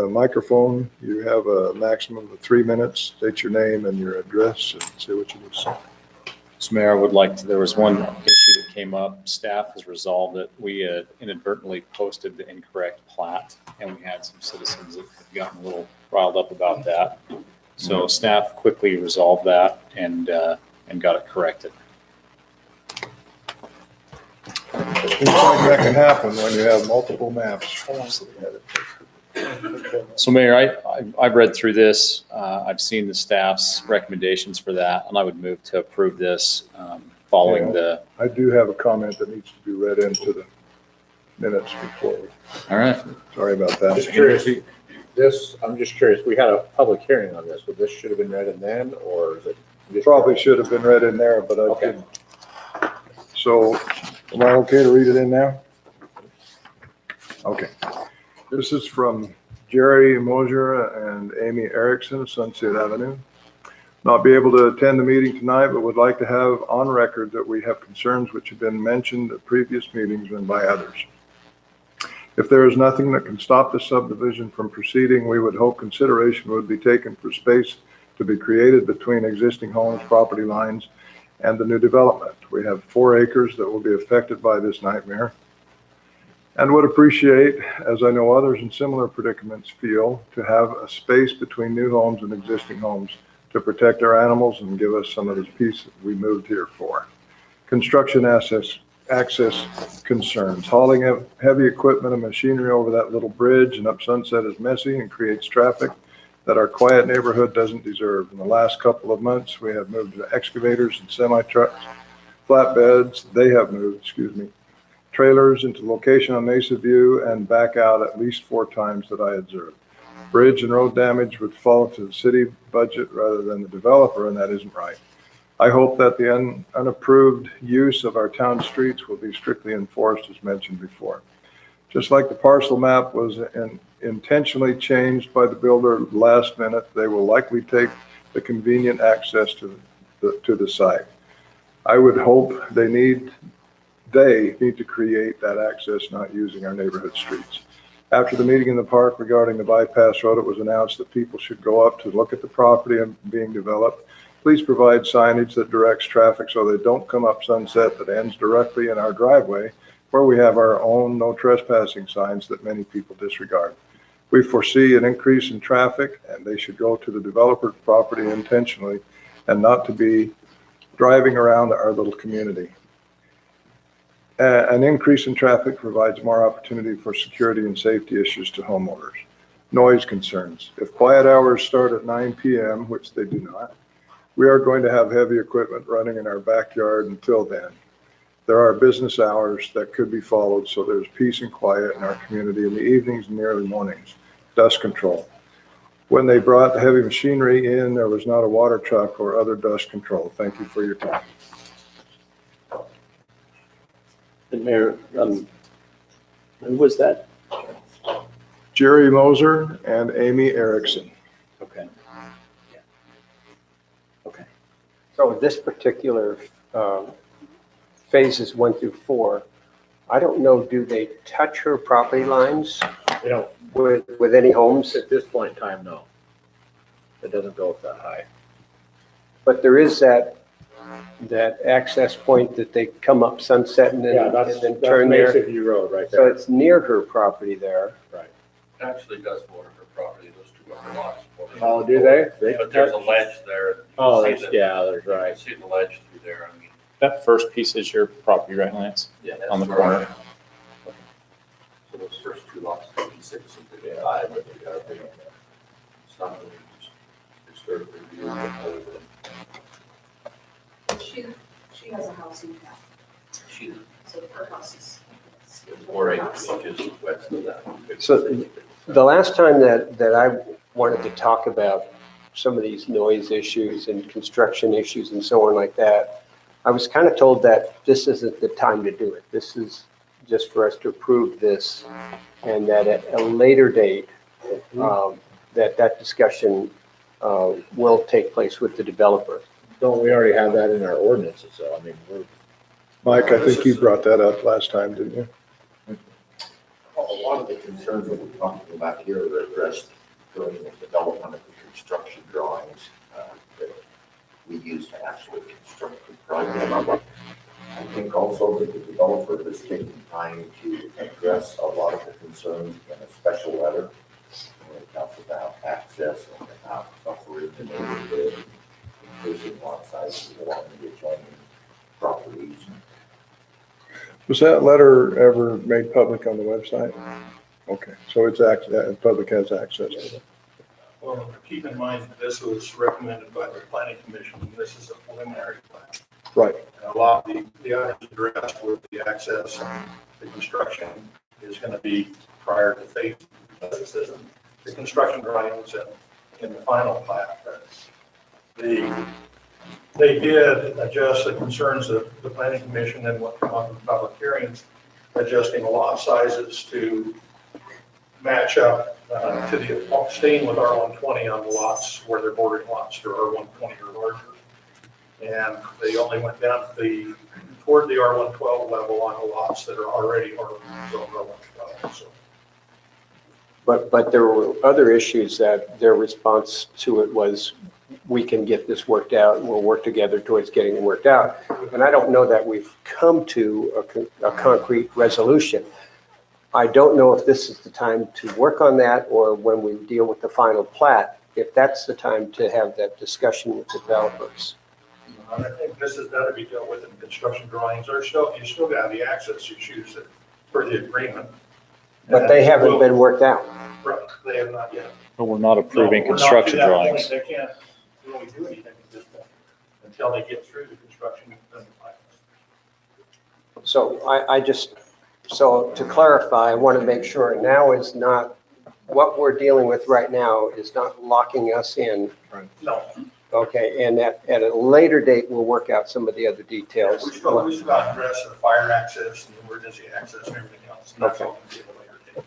microphone. You have a maximum of 3 minutes, state your name and your address, and say what you need to say. So Mayor, I would like to, there was one issue that came up. Staff has resolved it. We inadvertently posted the incorrect plat, and we had some citizens that had gotten a little riled up about that. So staff quickly resolved that and got it corrected. Things like that can happen when you have multiple maps. So Mayor, I've read through this. I've seen the staff's recommendations for that, and I would move to approve this following the. I do have a comment that needs to be read into the minutes before. All right. Sorry about that. Just curious, I'm just curious, we had a public hearing on this, but this should have been read in then, or is it? just- Probably should have been read in there, but I Okay. didn't. So am I okay to read it in now? Okay. This is from Jerry Mosier and Amy Erickson, Sunset Avenue. Not be able to attend the meeting tonight, but would like to have on record that we have concerns which have been mentioned at previous meetings and by others. If there is nothing that can stop the subdivision from proceeding, we would hope consideration would be taken for space to be created between existing homes, property lines, and the new development. We have 4 acres that will be affected by this nightmare, and would appreciate, as I know others in similar predicaments feel, to have a space between new homes and existing homes to protect our animals and give us some of this peace that we moved here for. Construction access concerns. Hauling of heavy equipment and machinery over that little bridge and up Sunset is messy and creates traffic that our quiet neighborhood doesn't deserve. In the last couple of months, we have moved excavators and semi-trucks, flatbeds, they have moved, trailers into location on Mesa View and back out at least 4 times that I observed. Bridge and road damage would fall to the city budget rather than the developer, and that isn't right. I hope that the unapproved use of our town streets will be strictly enforced as mentioned before. Just like the parcel map was intentionally changed by the builder last minute, they will likely take the convenient access to the site. I would hope they need to create that access, not using our neighborhood streets. After the meeting in the park regarding the bypass road, it was announced that people should go up to look at the property being developed. Please provide signage that directs traffic so they don't come up Sunset that ends directly in our driveway, where we have our own no trespassing signs that many people disregard. We foresee an increase in traffic, and they should go to the developer's property intentionally and not to be driving around our little community. An increase in traffic provides more opportunity for security and safety issues to homeowners. Noise concerns. If quiet hours start at 9 p.m., which they do not, we are going to have heavy equipment running in our backyard until then. There are business hours that could be followed, so there's peace and quiet in our community in the evenings and the early mornings. Dust control. When they brought the heavy machinery in, there was not a water truck or other dust control. Thank you for your time. And Mayor, who was that? Jerry Moser and Amy Erickson. Okay. Okay. So this particular phases 1 through 4, I don't know, do they touch her property lines You know, with any homes? at this point in time, no. It doesn't go up that high. But there is that access point that they come up Sunset and Yeah, then, that's and then turn Mesa there. View Road right So there. it's near her property there. Right. It actually does border her property, those 2 other lots. Oh, do they? But there's a ledge there. You Oh, can that's, see the- yeah, that's You right. can see the ledge through there, I mean. That first piece is your property, right, Lance? Yeah. On the that's where I corner. am. So those first 2 lots, 56 and 55, but they are big. It's not really disturbed review, other than She has a house in town, she, so her house is. 4 acres, inches west of that. So the last time that I wanted to talk about some of these noise issues and construction issues and so on like that, I was kind of told that this isn't the time to do it. This is just for us to approve this, and that at a later date, that discussion will take place with the developer. Don't we already have that in our ordinances, though? I mean, we're. Mike, I think you brought that up last time, didn't you? A lot of the concerns that we're talking about here are addressed during the development of the construction drawings that we use to actually construct the project. I think also that the developer has taken time to address a lot of the concerns in a special letter when it talks about access and about buffering the neighborhood, increasing lot sizes along the adjoining properties. Was that letter ever made public on the website? Okay, so it's public has access to it. Well, keep in mind that this was recommended by the planning commission, and this is a preliminary plan. Right. And a lot of the items addressed with the access and the construction is going to be prior to phase. This isn't the construction drawings in the final plat. They did adjust the concerns of the planning commission and what come up in public hearings, adjusting the lot sizes to match up to the staying with R120 on the lots where they're bordering lots to R120 or larger. And they only went down to toward the R112 level on the lots that are already R112. So. But there were other issues that their response to it was, we can get this worked out and we'll work together towards getting it worked out. And I don't know that we've come to a concrete resolution. I don't know if this is the time to work on that or when we deal with the final plat, if that's the time to have that discussion with developers. And I think this is, that'll be dealt with in construction drawings, or still, you still got the access issues that, for the agreement. But they haven't been worked out. Right, they have not yet. But we're not approving No, we're not to construction that point. drawings. They can't really do anything at this point until they get through the construction and the finance. So so to clarify, I want to make sure now is not, what we're dealing with right now is not locking us in. No, Okay, and at a later date, we'll work out some of the other details. we still got to address the fire access and the emergency access and everything else. And that's all gonna be at a later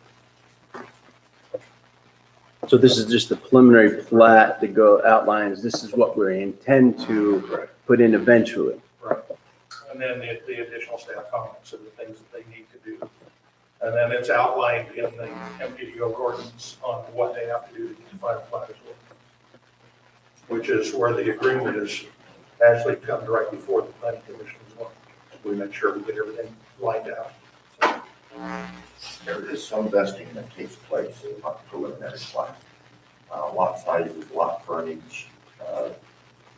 date. So this is just the preliminary plat that outlines, this is what we intend to put in eventually. Right. And then the additional staff comments and the things that they need to do. And then it's outlined in the MPDO ordinance on what they have to do to get the final plat as well. Which is where the agreement is actually comes right before the planning commission as well. We make sure we get everything lined out. So, There is some vesting that takes place in the preliminary plat. Lot sizes, lot frontage,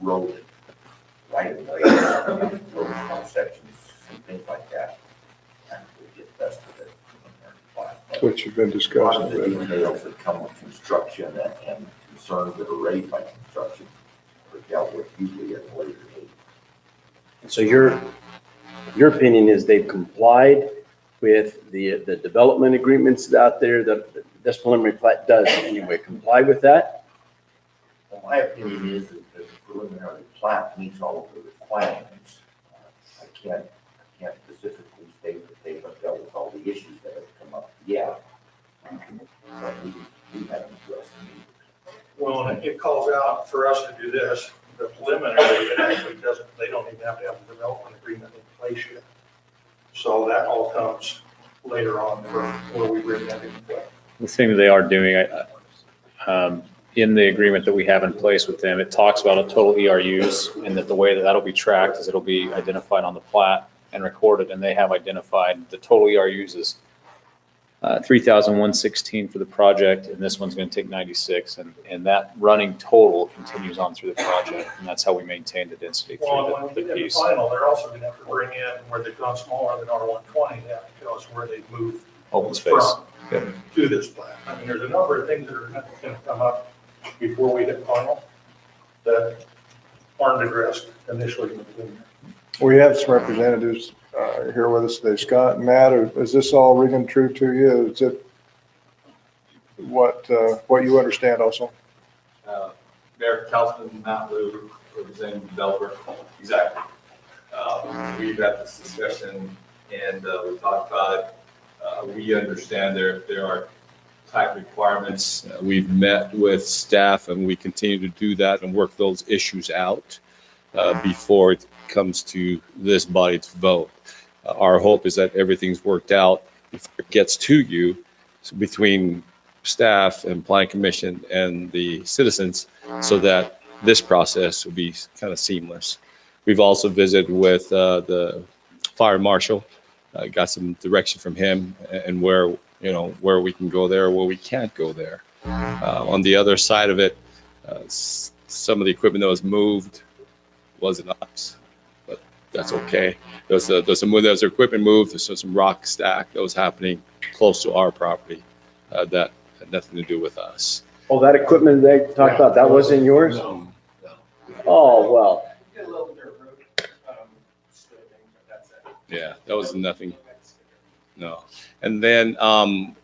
road right of way, road cross sections, and things like that. Actually get vested at the preliminary plat. Which you've been A lot discussing. of the details that come with construction and concerns that are raised by construction are dealt with usually at a later date. So your opinion is they've complied with the development agreements out there, that this preliminary plat does anyway, comply with that? Well, my opinion is that the preliminary plat meets all of the requirements. I can't specifically state that they have dealt with all the issues that have come up yet. But we haven't addressed them. well, and it calls out for us to do this, the preliminary, it actually doesn't, they don't even have to have a development agreement in place yet. So that all comes later on for where we bring that into play. The thing that they are doing, in the agreement that we have in place with them, it talks about a total ERUs, and that the way that that'll be tracked is it'll be identified on the plat and recorded, and they have identified the total ERUs is 3,116 for the project, and this one's going to take 96, and that running total continues on through the project, and that's how we maintain the density Well, through when we the get to piece. final, they're also gonna have to bring in where they've gone smaller than R120, they have to tell us where they've moved Open space. from to this plan. I mean, there's a number of things that are gonna come up before we hit final that aren't addressed initially. We have some representatives here with us today. Scott and Matt, is this all ringing true to you? Is it what you understand also? Mayor Councilman Matt Lou, representing the developer. Exactly. We've had this discussion and we talked about it. We understand there are type requirements. We've met with staff and we continue to do that and work those issues out before it comes to this body to vote. Our hope is that everything's worked out before it gets to you, so between staff and planning commission and the citizens, so that this process will be kind of seamless. We've also visited with the fire marshal, got some direction from him and where we can go there, where we can't go there. On the other side of it, some of the equipment that was moved wasn't us, but that's okay. There's equipment moved. There's some rock stack that was happening close to our property that had nothing to do with us. Oh, that equipment they talked about, that wasn't yours? No. Oh, well, Yeah, that was nothing. No. And then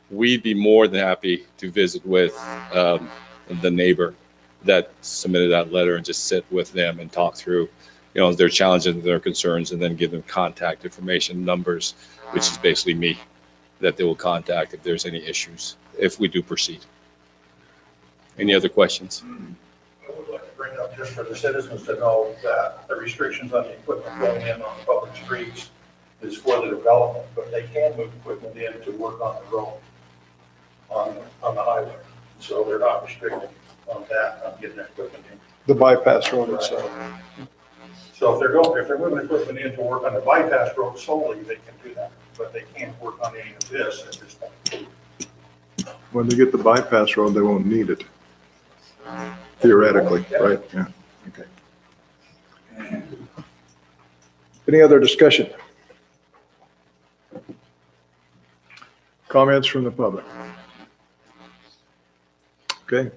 we'd be more than happy to visit with the neighbor that submitted that letter and just sit with them and talk through, their challenges and their concerns, and then give them contact information, numbers, which is basically me, that they will contact if there's any issues, if we do proceed. Any other questions? I would like to bring up just for the citizens to know that the restrictions on the equipment going in on public streets is for the development, but they can move equipment in to work on the road, on the highway. So they're not restricted on that, on getting their equipment in. The bypass road itself. So if they're moving equipment in to work on the bypass road solely, they can do that, but they can't work on any of this at this point. When they get the bypass road, they won't need it. Theoretically, right? Yeah. Okay. Any other discussion? Comments from the public? Okay.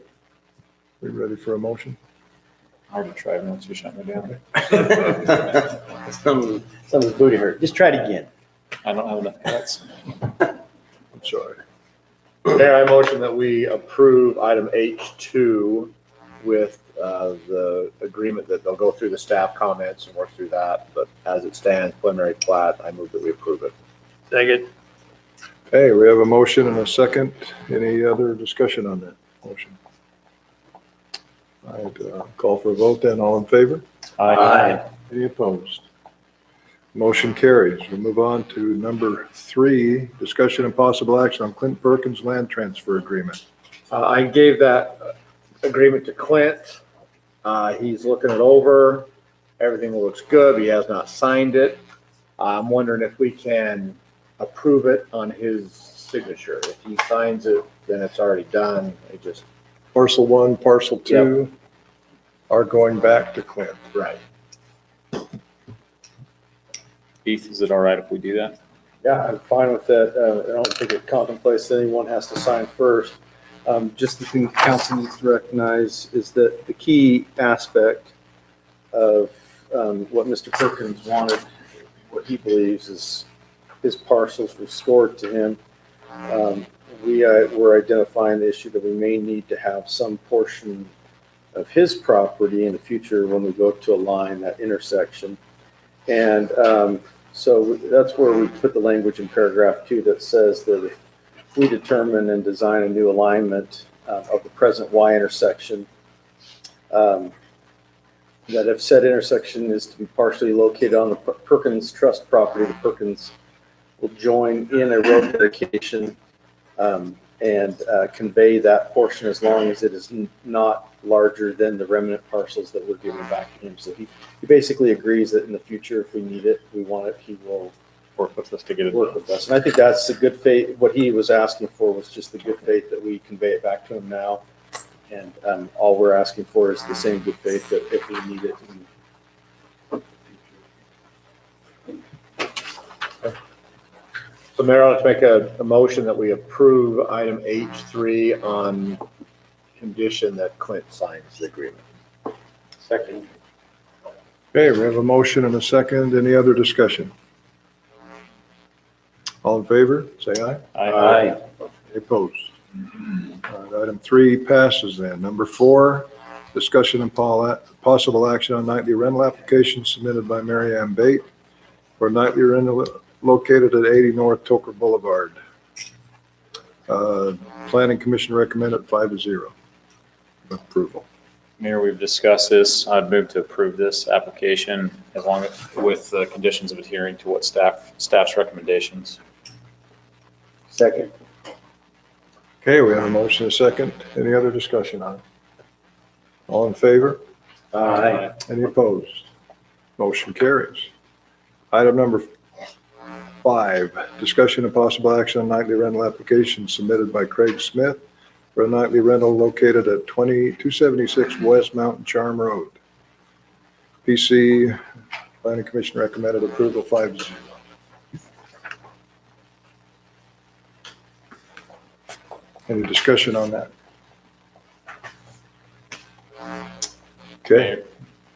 We ready for a motion? I already tried once, you shut me down. Someone's booty hurt. Just try it again. I don't have enough guts. I'm sorry. Mayor, I motion that we approve item H2 with the agreement that they'll go through the staff comments and work through that. But as it stands, preliminary plat, I move that we approve it. Second. Okay, we have a motion and a second. Any other discussion on that motion? I'd call for a vote then. All in favor? Aye. Any opposed? Motion carries. We'll move on to number 3, discussion and possible action on Clint Perkins land transfer agreement. I gave that agreement to Clint. He's looking it over. Everything looks good. He has not signed it. I'm wondering if we can approve it on his signature. If he signs it, then it's already done. It just, Parcel 1, parcel 2 are going back to Clint. right. Keith, is it all right if we do that? Yeah, I'm fine with that. I don't think it contemplates that anyone has to sign first. Just the thing council needs to recognize is that the key aspect of what Mr. Perkins wanted, what he believes is his parcels restored to him. We're identifying the issue that we may need to have some portion of his property in the future when we go to align that intersection. And so that's where we put the language in paragraph 2 that says that if we determine and design a new alignment of the present Y intersection, that if said intersection is to be partially located on the Perkins Trust property, the Perkins will join in a road dedication and convey that portion as long as it is not larger than the remnant parcels that we're giving back to him. So he basically agrees that in the future, if we need it, we want it, he will Work with us to get it work done. with us. And I think that's the good faith. What he was asking for was just the good faith that we convey it back to him now. And all we're asking for is the same good faith that if we need it. So Mayor, let's make a motion that we approve item H3 on condition that Clint signs the agreement. Second. Okay, we have a motion and a second. Any other discussion? All in favor, say aye. Aye. Any opposed? All right, item 3 passes then. Number 4, discussion and possible action on nightly rental application submitted by Mary Ann Bate for nightly rental located at 80 North Toker Boulevard. Planning Commission recommended 5-0 approval. Mayor, we've discussed this. I'd move to approve this application as long as with the conditions of adhering to what staff's recommendations. Second. Okay, we have a motion and a second. Any other discussion on it? All in favor? Aye. Any opposed? Motion carries. Item number 5, discussion and possible action on nightly rental application submitted by Craig Smith for a nightly rental located at 276 West Mountain Charm Road. PC, Planning Commission recommended approval 5-0. Any discussion on that? Okay,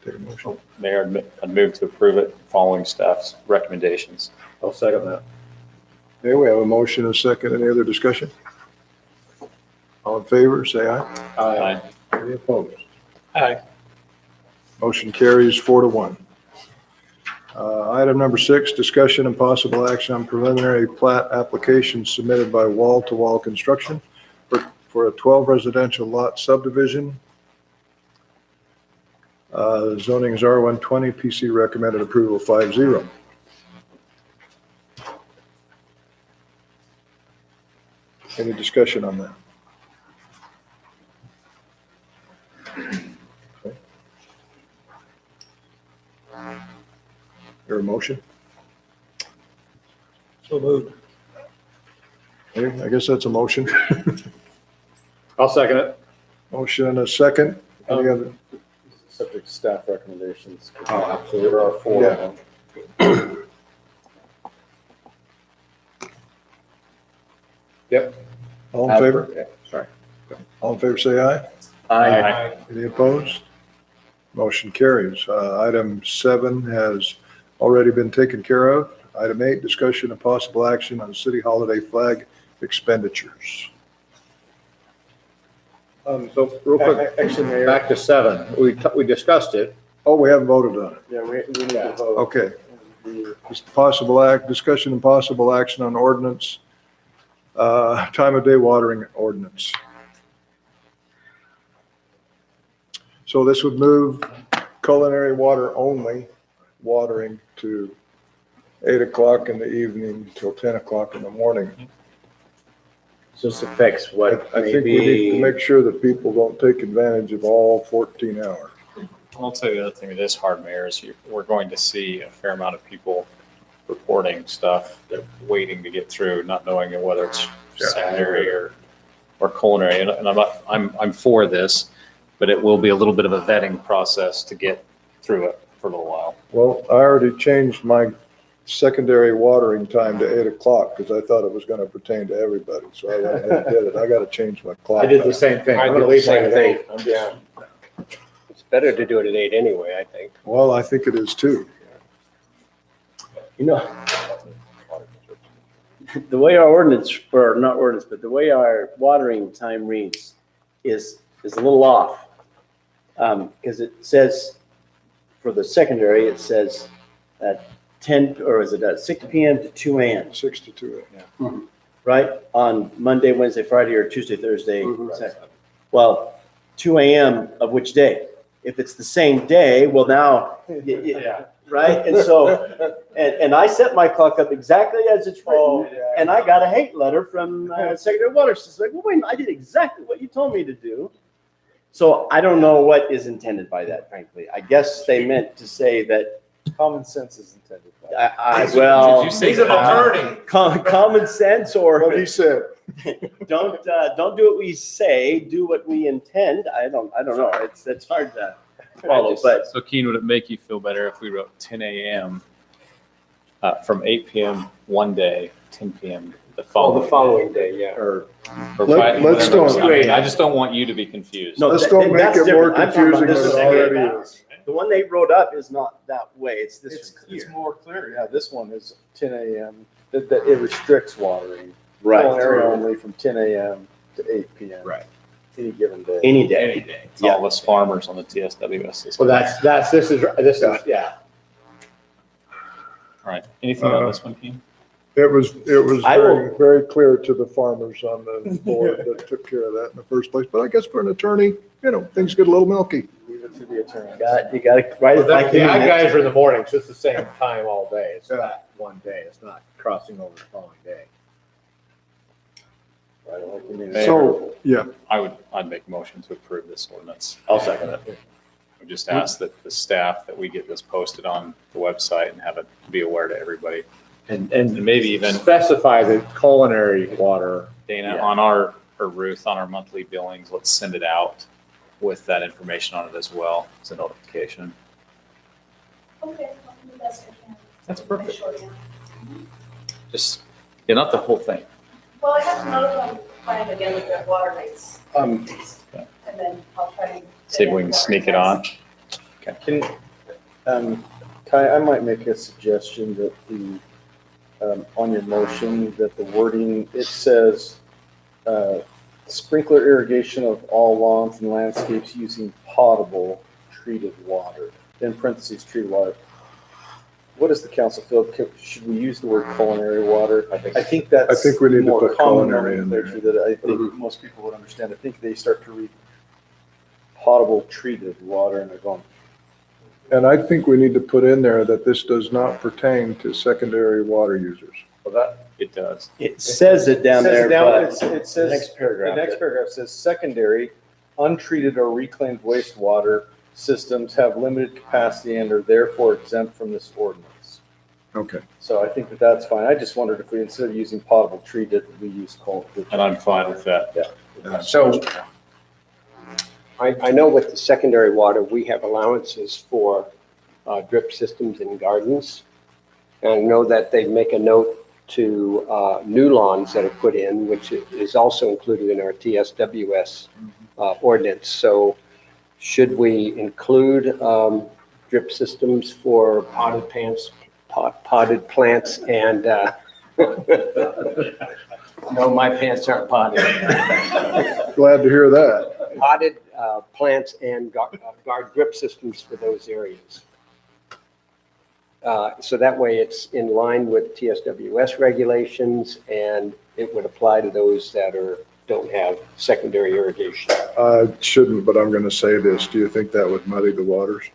take a motion. Mayor, I'd move to approve it following staff's recommendations. I'll second that. Okay, we have a motion and a second. Any other discussion? All in favor, say aye. Aye. Any opposed? Aye. Motion carries 4-1. Item number 6, discussion and possible action on preliminary plat application submitted by Wall to Wall Construction for a 12 residential lot subdivision. Zoning is R120, PC recommended approval 5-0. Any discussion on that? Okay. Your motion? So moved. Okay, I guess that's a motion. I'll second it. Motion and a second. Any other? Subject to staff recommendations. Oh, absolutely. There are 4 of them. All in favor? Yeah, sorry. All in favor, say aye. Aye. Any opposed? Motion carries. Item 7 has already been taken care of. Item 8, discussion and possible action on city holiday flag expenditures. So real quick, Actually, Mayor, back to 7. We discussed it. Oh, we haven't voted on it. yeah, we need to vote. Okay. The- Discussion and possible action on ordinance, time of day watering ordinance. So this would move culinary water only watering to 8 o'clock in the evening till 10 o'clock in the morning. So this affects what, I think we need to make sure that people don't take advantage of all 14 hours. I'll tell you the other thing that is hard, Mayor, is we're going to see a fair amount of people reporting stuff, they're waiting to get through, not knowing whether it's secondary or culinary. And I'm for this, but it will be a little bit of a vetting process to get through it for a little while. Well, I already changed my secondary watering time to 8 o'clock because I thought it was going to pertain to everybody. So I went ahead and did it. I got to change my clock. I did the same thing. I I'm did gonna the leave mine same at thing. 8. Yeah. It's better to do it at 8 anyway, I think. Well, I think it is too. You know, the way our ordinance, or not ordinance, but the way our watering time reads is a little off. Because it says, for the secondary, it says at 10, or is it at 6 PM to 2 AM, 6 to 2. Yeah. right? On Monday, Wednesday, Friday, or Tuesday, Thursday. Mhm. Saturday. Well, 2 AM of which day? If it's the same day, well, now, right? And so, and I set my clock up exactly as it's written, and I got a hate letter from Secretary Waters. It's like, well, wait, I did exactly what you told me to do. So I don't know what is intended by that, frankly. I guess they meant to say that. Common sense is intended. Well, Did you say that? common sense, or What he said. don't do what we say, do what we intend. I don't know. It's hard to follow, but So Keen, would it make you feel better if we wrote 10 AM from 8 PM one day, 10 PM the Oh, following? the following day, yeah. Or Let's whatever. don't- I mean, I just don't want you to be confused. No, Let's that- don't make that's it more different. I'm talking confusing about than this it is- already is. the one they wrote up is not that way. It's this It's one here. more clear. Yeah, this one is 10 AM. That it restricts watering. Right. Culinary only from 10 AM to 8 PM. Right. Any given day. Any day. Any day. It's all of us farmers on the TSWS system. Well, this is, yeah. All right. Anything on this one, Keen? It was I very, very clear to the farmers on the board that took care of that in the first place. But I guess for an attorney, things get a little milky. Leave it to the attorney. You got to write it like The you mean ag it. guys are in the morning, so it's the same time all day. It's not one day. It's not crossing over the following day. Right, like you mean. So, yeah, I'd make a motion to approve this ordinance. I'll second it. We just ask that the staff, that we get this posted on the website and have it be aware to everybody. And And maybe even specify the culinary water. Dana, Yeah. on our, or Ruth, on our monthly billings, let's send it out with that information on it as well as a notification. Okay, I'll do the best I can. That's Make perfect. sure, yeah. Just, not the whole thing. Well, I have to notify him again with the water rates, and then I'll try and. See if we can sneak it on. Can, Ty, I might make a suggestion that on your motion, that the wording, it says, sprinkler irrigation of all lawns and landscapes using potable treated water, in parentheses, treated water. What does the council feel? Should we use the word culinary water? I think that's. I think we need to more put common culinary in there. nomenclature that I think most people would understand. I think they start to read potable treated water and they're going, and I think we need to put in there that this does not pertain to secondary water users. Well, that, It does. It says it down there, but it says, next paragraph. the next paragraph says secondary, untreated or reclaimed wastewater systems have limited capacity and are therefore exempt from this ordinance. Okay. So I think that that's fine. I just wondered if we, instead of using potable treated, we use cold. And I'm fine with that. So I know with the secondary water, we have allowances for drip systems in gardens. And I know that they make a note to new lawns that are put in, which is also included in our TSWS ordinance. So should we include drip systems for potted plants and, no, my plants aren't potted. Glad to hear that. Potted plants and guard drip systems for those areas. So that way it's in line with TSWS regulations and it would apply to those that don't have secondary irrigation. I shouldn't, but I'm gonna say this. Do you think that would muddy the waters?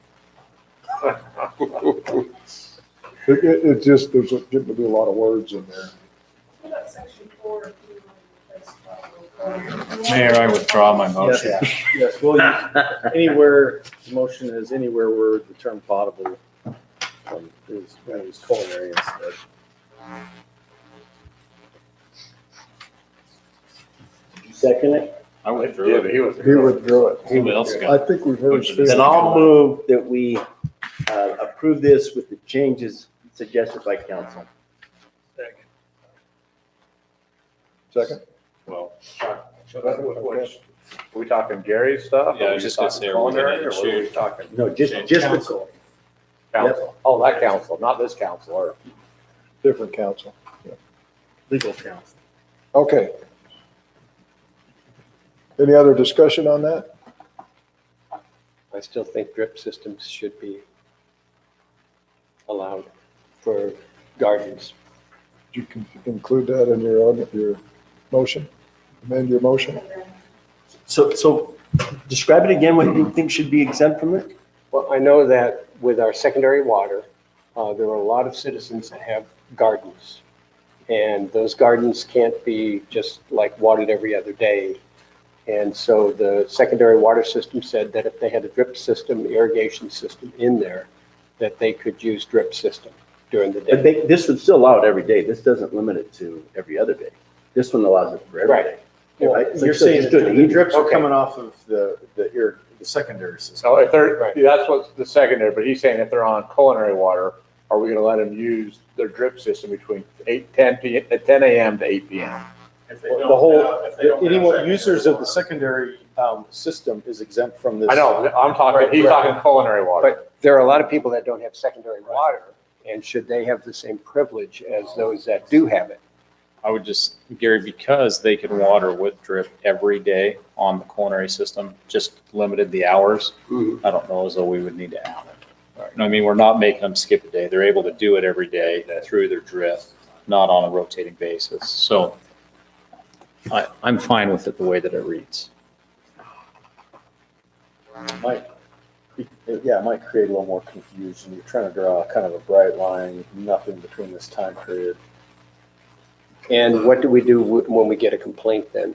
It just, there's getting to be a lot of words in there. What about section 4? Mayor, I withdraw my motion. Yes, well, anywhere, the motion is anywhere where the term potable is culinary instead. Second it? I withdrew it. He withdrew it. Somebody else I got think we've heard his Then feelings. I'll move that we approve this with the changes suggested by council. Second? Well, Okay. Are we talking Gary's stuff? Yeah, I Are was we just gonna talking say, are we gonna culinary, or what are we choose- talking? No, just the Council. Oh, that council, not this council, or? Different council. Legal counsel. Okay. Any other discussion on that? I still think drip systems should be allowed for gardens. Did you include that in your motion? Amend your motion? So describe it again, what you think should be exempt from it? Well, I know that with our secondary water, there are a lot of citizens that have gardens. And those gardens can't be just like watered every other day. And so the secondary water system said that if they had a drip system, irrigation system in there, that they could use drip system during the But day. this would still allow it every day. This doesn't limit it to every other day. This one allows it for every Right. day. Well, Right? you're saying Just that do it in the the drips are Okay. coming off of the secondary system. So if they're, Right. that's what's the secondary, but he's saying if they're on culinary water, are we gonna let them use their drip system between 10 a.m. to 8 p.m.? If they The don't whole, have- if they don't have anyone, secondary users of the water. secondary system is exempt from this. I know, I'm talking, he's talking culinary water. But there are a lot of people that don't have secondary water. And should they have the same privilege as those that do have it? I would just, Gary, because they can water with drip every day on the culinary system, just limited the hours. I don't know as though we would need to add it. I mean, we're not making them skip a day. They're able to do it every day through their drip, not on a rotating basis. So I'm fine with it the way that it reads. It might create a little more confusion. You're trying to draw kind of a bright line, nothing between this time period. And what do we do when we get a complaint then?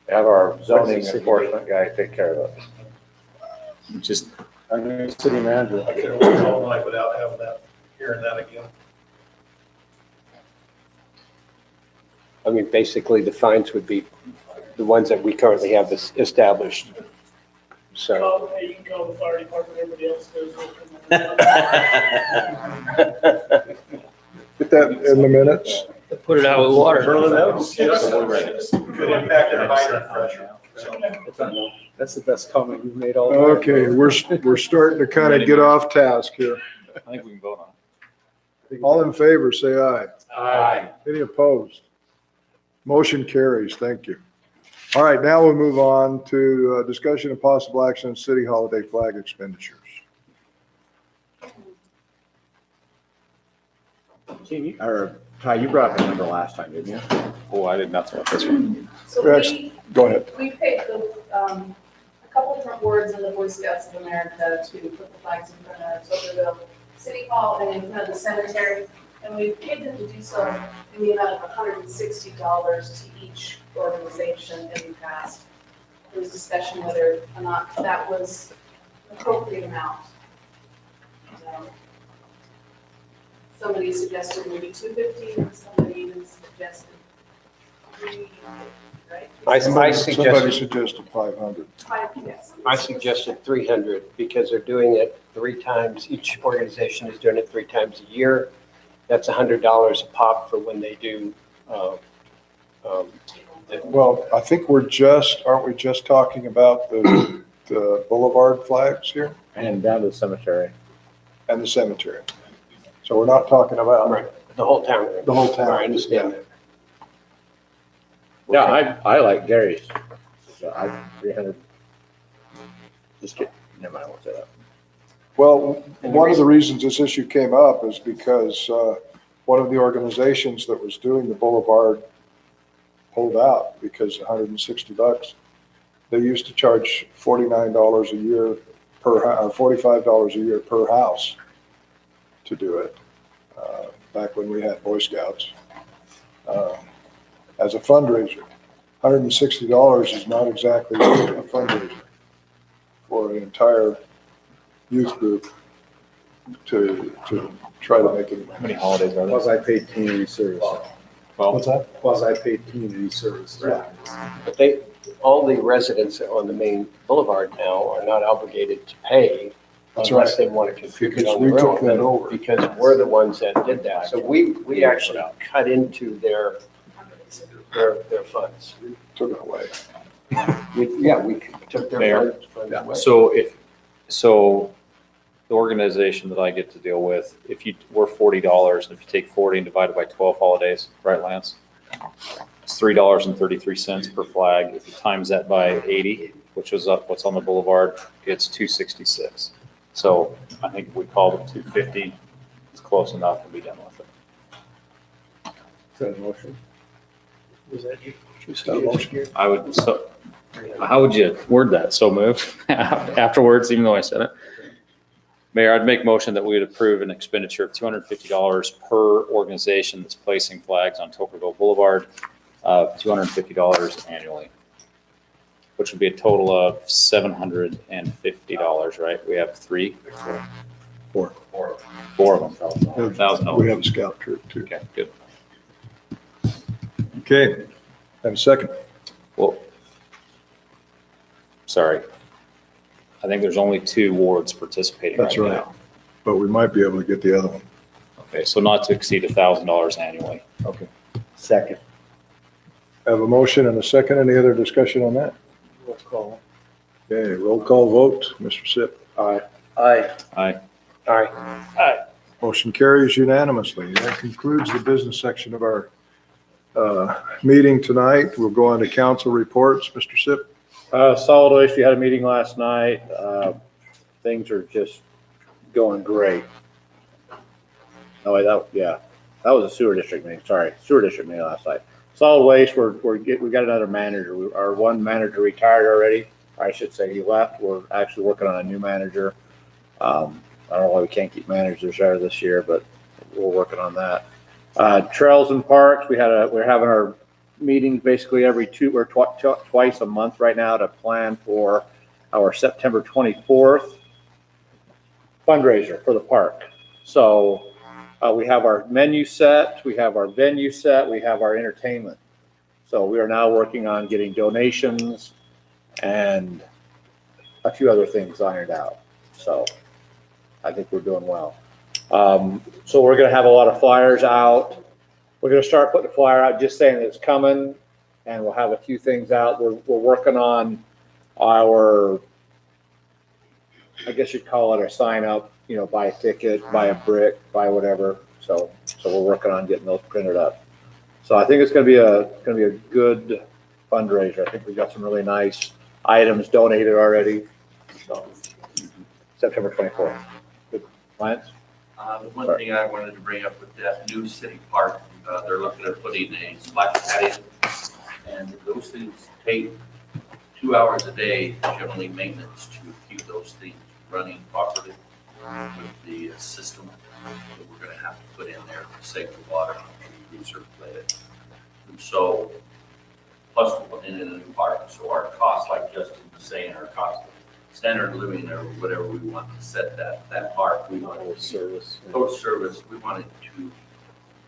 Have our zoning What does the city enforcement guy take care of it. Just, I'm the city manager. I could wait all night without having that, hearing that again. I mean, basically the fines would be the ones that we currently have established. So. You can call the fire department, everybody else goes. Get that in the minutes. Put it out with water. Could impact their hydro pressure. That's the best comment you've made all. Okay, we're starting to kind of get off task here. I think we can vote on it. All in favor, say aye. Aye. Any opposed? Motion carries. Thank you. All right, now we'll move on to discussion of possible action on city holiday flag expenditures. Or Ty, you brought up the number last time, didn't you? Oh, I did nothing with this one. So Rex, go ahead. we picked a couple different words in the Boy Scouts of America to put the flags in front of Tokerville City Hall and in front of the cemetery. And we paid them to do so in the amount of $160 to each organization in the past. There was discussion whether or not that was an appropriate amount. Somebody suggested maybe $250, and somebody even suggested $3. right? I Somebody suggested, suggested 500. Yes. I suggested 300 because they're doing it 3 times. Each organization is doing it 3 times a year. That's $100 a pop for when they do, Well, I think aren't we just talking about the boulevard flags here And down to the cemetery. and the cemetery? So we're not talking about right, the whole town. the whole town. I understand that. Yeah, I like Gary's. So 300. Just kidding. Never mind, I won't say that. Well, one of the reasons this issue came up is because one of the organizations that was doing the boulevard pulled out because $160. They used to charge $49 a year $45 a year per house to do it, back when we had Boy Scouts. As a fundraiser, $160 is not exactly a fundraiser for an entire youth group to try to make it. How many holidays are there? Quasi-paid community service. What's that? Quasi-paid community service. Yeah. But all the residents on the main boulevard now are not obligated to pay That's unless right. they want to contribute Because on we their took own. that over. Because we're the ones that did that. So we actually cut into their funds. Took it away. We took their Mayor? funds away. So the organization that I get to deal with, we're $40, and if you take 40 and divide it by 12 holidays, right, Lance? It's $3.33 per flag. If you times that by 80, which is what's on the boulevard, it's $2.66. So I think if we called it $2.50, it's close enough to be done with it. Is that a motion? Was that you? I would, how would you word that? So moved afterwards, even though I said it. Mayor, I'd make motion that we would approve an expenditure of $250 per organization that's placing flags on Tokerville Boulevard, $250 annually, which would be a total of $750, right? We have 3? Four. 4 of them. $1,000. We have a scout troop too. Okay, good. Okay, and a second. Well, sorry. I think there's only 2 wards participating right That's right. now. But we might be able to get the other one. Okay, so not to exceed $1,000 annually. Okay. Second. Have a motion and a second. Any other discussion on that? Roll call. Okay, roll call vote. Mr. Sipp. Aye. Aye. All right. Motion carries unanimously. That concludes the business section of our meeting tonight. We'll go on to council reports. Mr. Sipp. Solid waste, we had a meeting last night. Things are just going great. Oh, that was a sewer district meeting. Sorry, sewer district meeting last night. Solid waste, we got another manager. Our one manager retired already. I should say he left. We're actually working on a new manager. I don't know why we can't keep managers there this year, but we're working on that. Trails and parks, we're having our meetings basically every twice a month right now to plan for our September 24th fundraiser for the park. So we have our menu set, we have our venue set, we have our entertainment. So we are now working on getting donations and a few other things ironed out. So I think we're doing well. So we're going to have a lot of flyers out. We're going to start putting the flyer out, just saying that it's coming, and we'll have a few things out. We're working on our, I guess you'd call it our sign up, buy a ticket, buy a brick, buy whatever. So we're working on getting those printed up. So I think it's going to be a good fundraiser. I think we've got some really nice items donated already. So September 24th. Good plans? The one thing I wanted to bring up with that new city park, they're looking at putting a splash pad in, and those things take 2 hours a day, generally maintenance, to keep those things running properly with the system that we're gonna have to put in there to save the water, recirculate it. And so, plus we're putting in a new park, so our cost, like Justin was saying, our cost of standard living or whatever we want to set that park, we want it Service. post-service, we want it to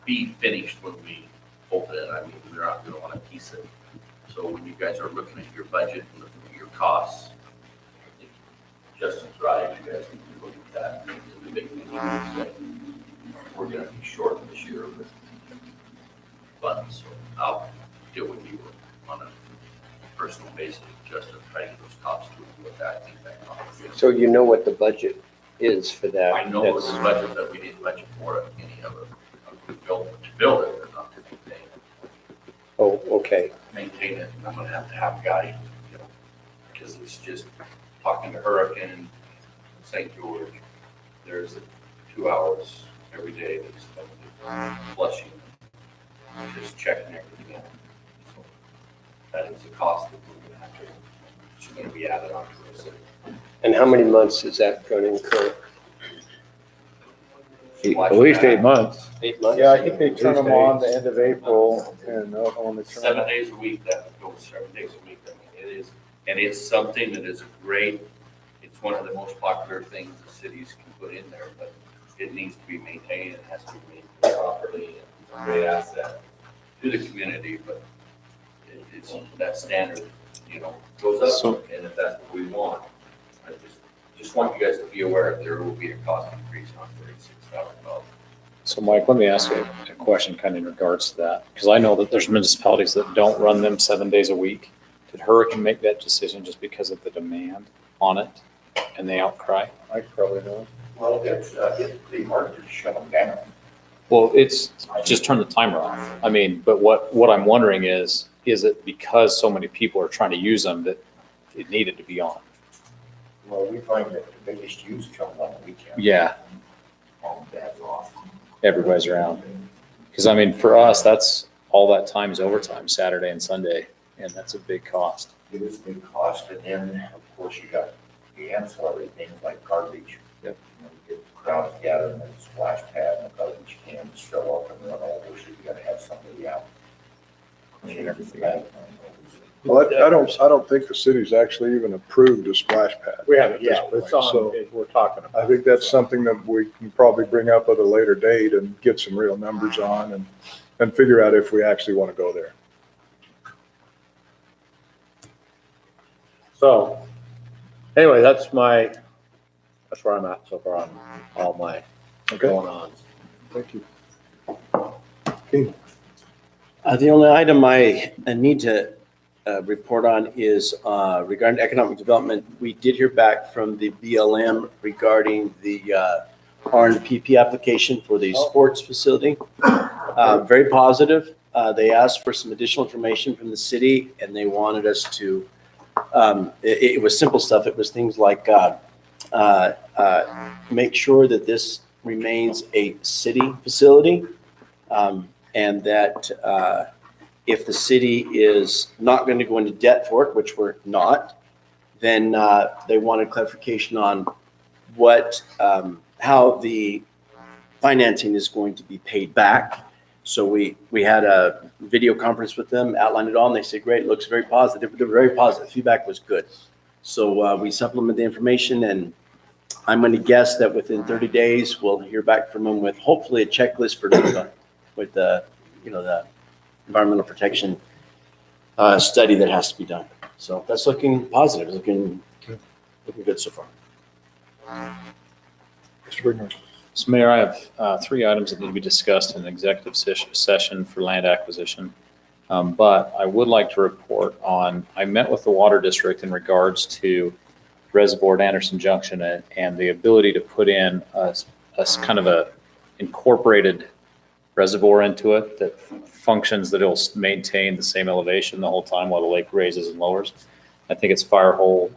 be finished when we open it. I mean, we're not gonna want to piece it. So when you guys are looking at your budget and looking at your costs, I think Justin's right, you guys need to look at that. The big thing is that we're gonna be short this year with funds, so I'll deal with you on a personal basis, Justin, trying to get those costs to what that, I think that cost is. So you know what the budget is for that? I know it's a budget, but we didn't budget for any of it. We built to build it, but not to maintain it. Oh, okay. Maintain it, I'm gonna have to have a guy, you know, because it's just talking to Hurricane, St. George, there's 2 hours every day that's flushing, just checking everything out. So that is a cost that we're gonna have to, it's gonna be added on to us. And how many months is that going to incur? At least 8 months. 8 months? Yeah, I think they turn them on the end of April and when they turn 7 days a week, that goes 7 days a week. I mean, it is, and it's something that is great. It's one of the most popular things the cities can put in there, but it needs to be maintained. It has to be maintained properly. It's a great asset to the community, but it's that standard, you know, goes up. And if that's what we want, I just want you guys to be aware that there will be a cost increase on $36,000. So Mike, let me ask you a question kind of in regards to that, because I know that there's municipalities that don't run them 7 days a week. Did Hurricane make that decision just because of the demand on it and the outcry? I probably know. Well, it's pretty hard to shut them down. Well, it's just turn the timer off. I mean, but what I'm wondering is it because so many people are trying to use them that it needed to be on? Well, we find that the biggest use comes on the weekend. Yeah, All dad's off. everybody's around. Because I mean, for us, that's all that time is overtime, Saturday and Sunday, and that's a big cost. It is a big cost, and then, of course, you got the ancillary things like garbage. Yep. You know, you get crowds gathering and the splash pad and the garbage cans fill up and run over, so you gotta have somebody out. Clean everything out. Well, I don't think the city's actually even approved a splash pad. We haven't, at this yeah, it's point, on, so we're talking about. I think that's something that we can probably bring up at a later date and get some real numbers on and figure out if we actually want to go there. So, anyway, that's where I'm at so far on all my going on. Thank you. The only item I need to report on is regarding economic development. We did hear back from the BLM regarding the RNPP application for the sports facility. Very positive. They asked for some additional information from the city, and they wanted us to, it was simple stuff. It was things like make sure that this remains a city facility, and that if the city is not going to go into debt for it, which we're not, then they wanted clarification on how the financing is going to be paid back. So we had a video conference with them, outlined it all, and they said, great, it looks very positive. They were very positive. Feedback was good. So we supplemented the information, and I'm going to guess that within 30 days, we'll hear back from them with hopefully a checklist for NEPA with the environmental protection study that has to be done. So that's looking positive, looking good so far. Mr. Brigham. So Mayor, I have 3 items that need to be discussed in an executive session for land acquisition. But I would like to report on, I met with the water district in regards to Reservoir at Anderson Junction and the ability to put in a kind of a incorporated reservoir into it that functions, that it'll maintain the same elevation the whole time while the lake raises and lowers. I think it's Firehole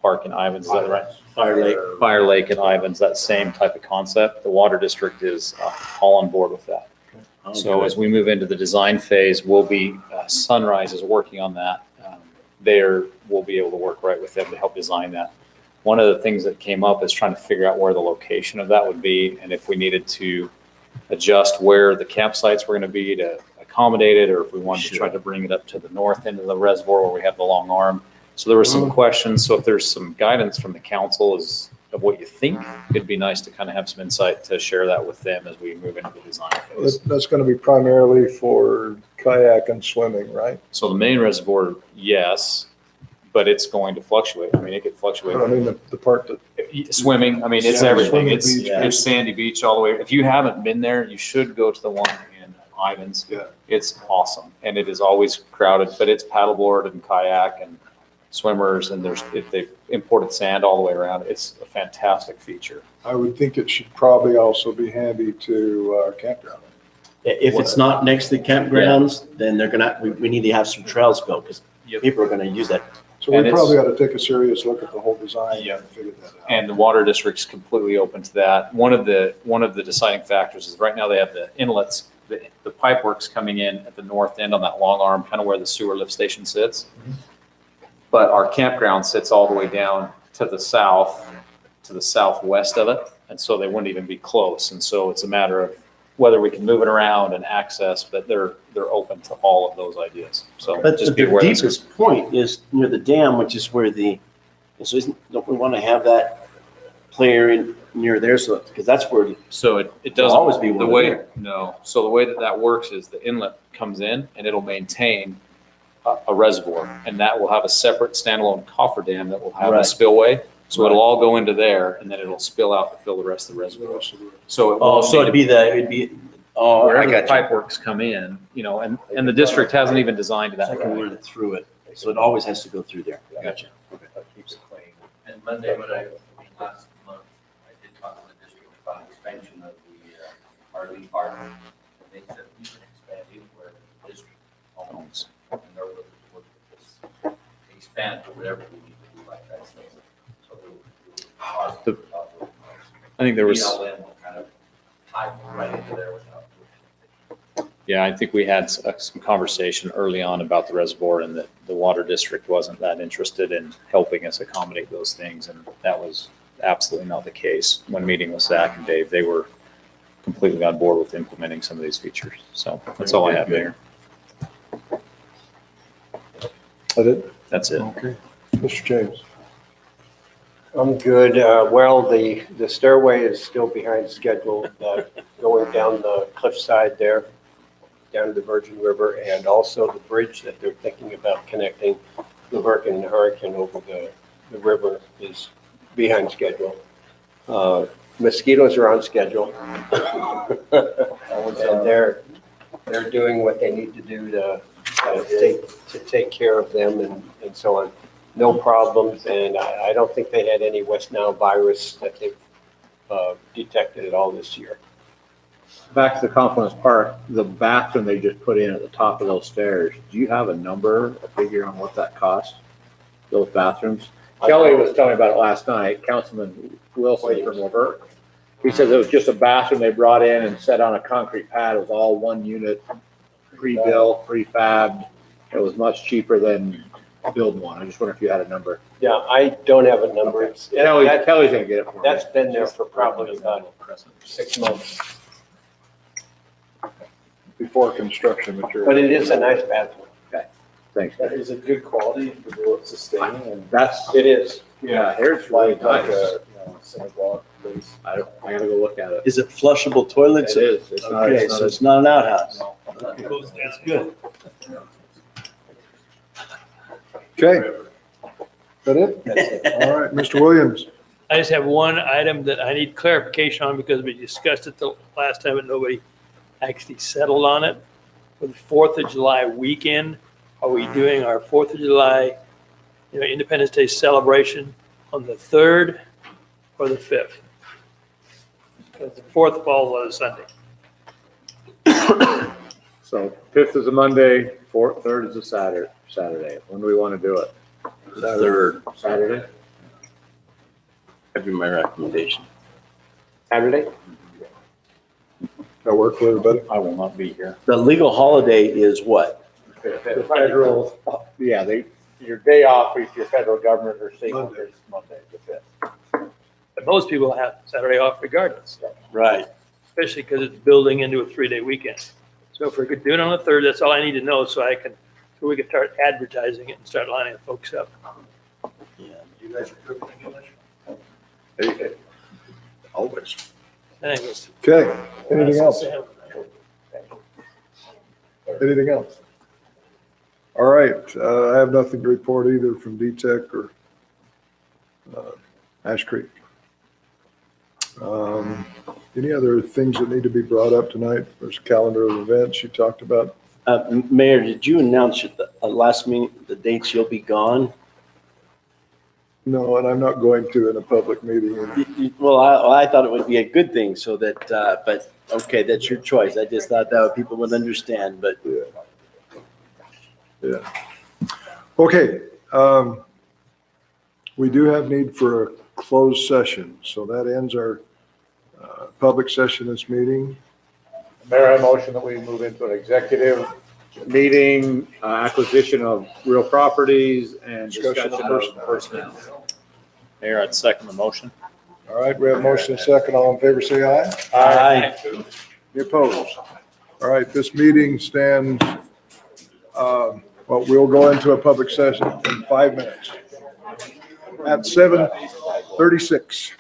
Park in Ivans, is that right? Fire Lake and Ivans, that same type of concept. The water district is all on board with that. So as we move into the design phase, we'll be, Sunrise is working on that. We'll be able to work right with them to help design that. One of the things that came up is trying to figure out where the location of that would be, and if we needed to adjust where the campsites were going to be to accommodate it, or if we wanted to try to bring it up to the north end of the reservoir where we have the long arm. So there were some questions. So if there's some guidance from the council of what you think, it'd be nice to kind of have some insight to share that with them as we move into the design phase. That's going to be primarily for kayak and swimming, right? So the main reservoir, yes, but it's going to fluctuate. I mean, it could fluctuate. I mean, the part that, Swimming, I mean, it's Yeah, everything. swimming It's, beach. it's sandy beach all the way. If you haven't been there, you should go to the one in Ivans. Yeah. It's awesome. And it is always crowded, but it's paddleboard and kayak and swimmers, and they've imported sand all the way around. It's a fantastic feature. I would think it should probably also be handy to campground. If it's not next to the campgrounds, then we need to have some trails built because people are gonna use that. So we And it's- probably ought to take a serious look at the whole design Yeah. and figure that out. And the water district's completely open to that. One of the deciding factors is right now they have the inlets, the pipe works coming in at the north end on that long arm, kind of where the sewer lift station sits. But our campground sits all the way down to the south, to the southwest of it. And so they wouldn't even be close. And so it's a matter of whether we can move it around and access, but they're open to all of those ideas. So But just the be aware. that's- deepest point is near the dam, which is where don't we want to have that player in near there? So, because that's where, So it There'll doesn't. always be the one way. there. No. So the way that works is the inlet comes in and it'll maintain a reservoir, and that will have a separate standalone coffer dam that will have a Right. spillway. So Right. it'll all go into there, and then it'll spill out to fill the rest of the reservoir. So it won't so need it'd be, I wherever the got you. pipe works come in, and the district hasn't even designed So I that. can run it through it. So it always has to go through there. Gotcha. Okay. That keeps it clean. And Monday, last month, I did talk to the district about expansion of the RV park. And they said we can expand anywhere the district owns. And they're willing to work with this, expand to whatever we need to do like that. So we'll I think there was. BLM will kind of tie right into there without. Yeah, I think we had some conversation early on about the reservoir and that the water district wasn't that interested in helping us accommodate those things. And that was absolutely not the case. When meeting with Zach and Dave, they were completely on board with implementing some of these features. So that's all I have there. That it? That's it. Okay. Mr. James. I'm good. Well, the stairway is still behind schedule, going down the cliffside there, down to the Virgin River, and also the bridge that they're thinking about connecting the Hurricane and the Hurricane over the river is behind schedule. Mosquitoes are on schedule. And they're doing what they need to do to take care of them and so on. No problems, and I don't think they had any West Nile virus that they've detected at all this year. Back to the Confluence Park, the bathroom they just put in at the top of those stairs, do you have a number, a figure on what that cost? Those bathrooms? Kelly was telling me about it last night, Councilman Wilson from Laverne. He says it was just a bathroom they brought in and set on a concrete pad. It was all one unit, pre-built, prefabbed. It was much cheaper than building one. I just wonder if you had a number. Yeah, I don't have a number. Kelly's gonna get it for me. That's been there for probably about 6 months, Before construction material. but it is a nice bathroom. Thanks. Is it good quality for the sustaining and That's, It is. yeah, here's really like nice. a, cinder block base? I gotta go look at it. Is it flushable toilets? It is. It's not, Okay, it's so not, it's not an outhouse. That's good. Okay. That it? All right, Mr. Williams. I just have one item that I need clarification on because we discussed it the last time and nobody actually settled on it. For the 4th of July weekend, are we doing our 4th of July, Independence Day celebration on the 3rd or the 5th? Because the 4th falls on a Sunday. so 5th is a Monday, 3rd is a Saturday. When do we want to do it? Third. Saturday? That'd be my recommendation. Saturday? That work for everybody? I will not be here. The legal holiday is what? The federal, yeah, your day off if your federal government or state is Monday, the 5th. But most people have Saturday off regardless, Right. especially because it's building into a 3-day weekend. So if we could do it on the 3rd, that's all I need to know so we can start advertising it and start lining folks up. Yeah. You guys are cooking English? Always. Anyways. Okay, anything else? Anything else? All right, I have nothing to report either from D-Tech or Ash Creek. Any other things that need to be brought up tonight? There's a calendar of events you talked about. Mayor, did you announce at the last meeting, the dates you'll be gone? No, and I'm not going to in a public meeting. Well, I thought it would be a good thing so that, but, okay, that's your choice. I just thought that people would understand, but. Yeah. Okay, we do have need for a closed session, so that ends our public session this meeting. Mayor, I motion that we move into an executive meeting, acquisition of real properties and discussion of personnel. Mayor, I'd second the motion. All right, we have a motion and a second. All in favor, say aye. Aye. Any opposed? All right, this meeting stands, well, we'll go into a public session in 5 minutes at 7:36.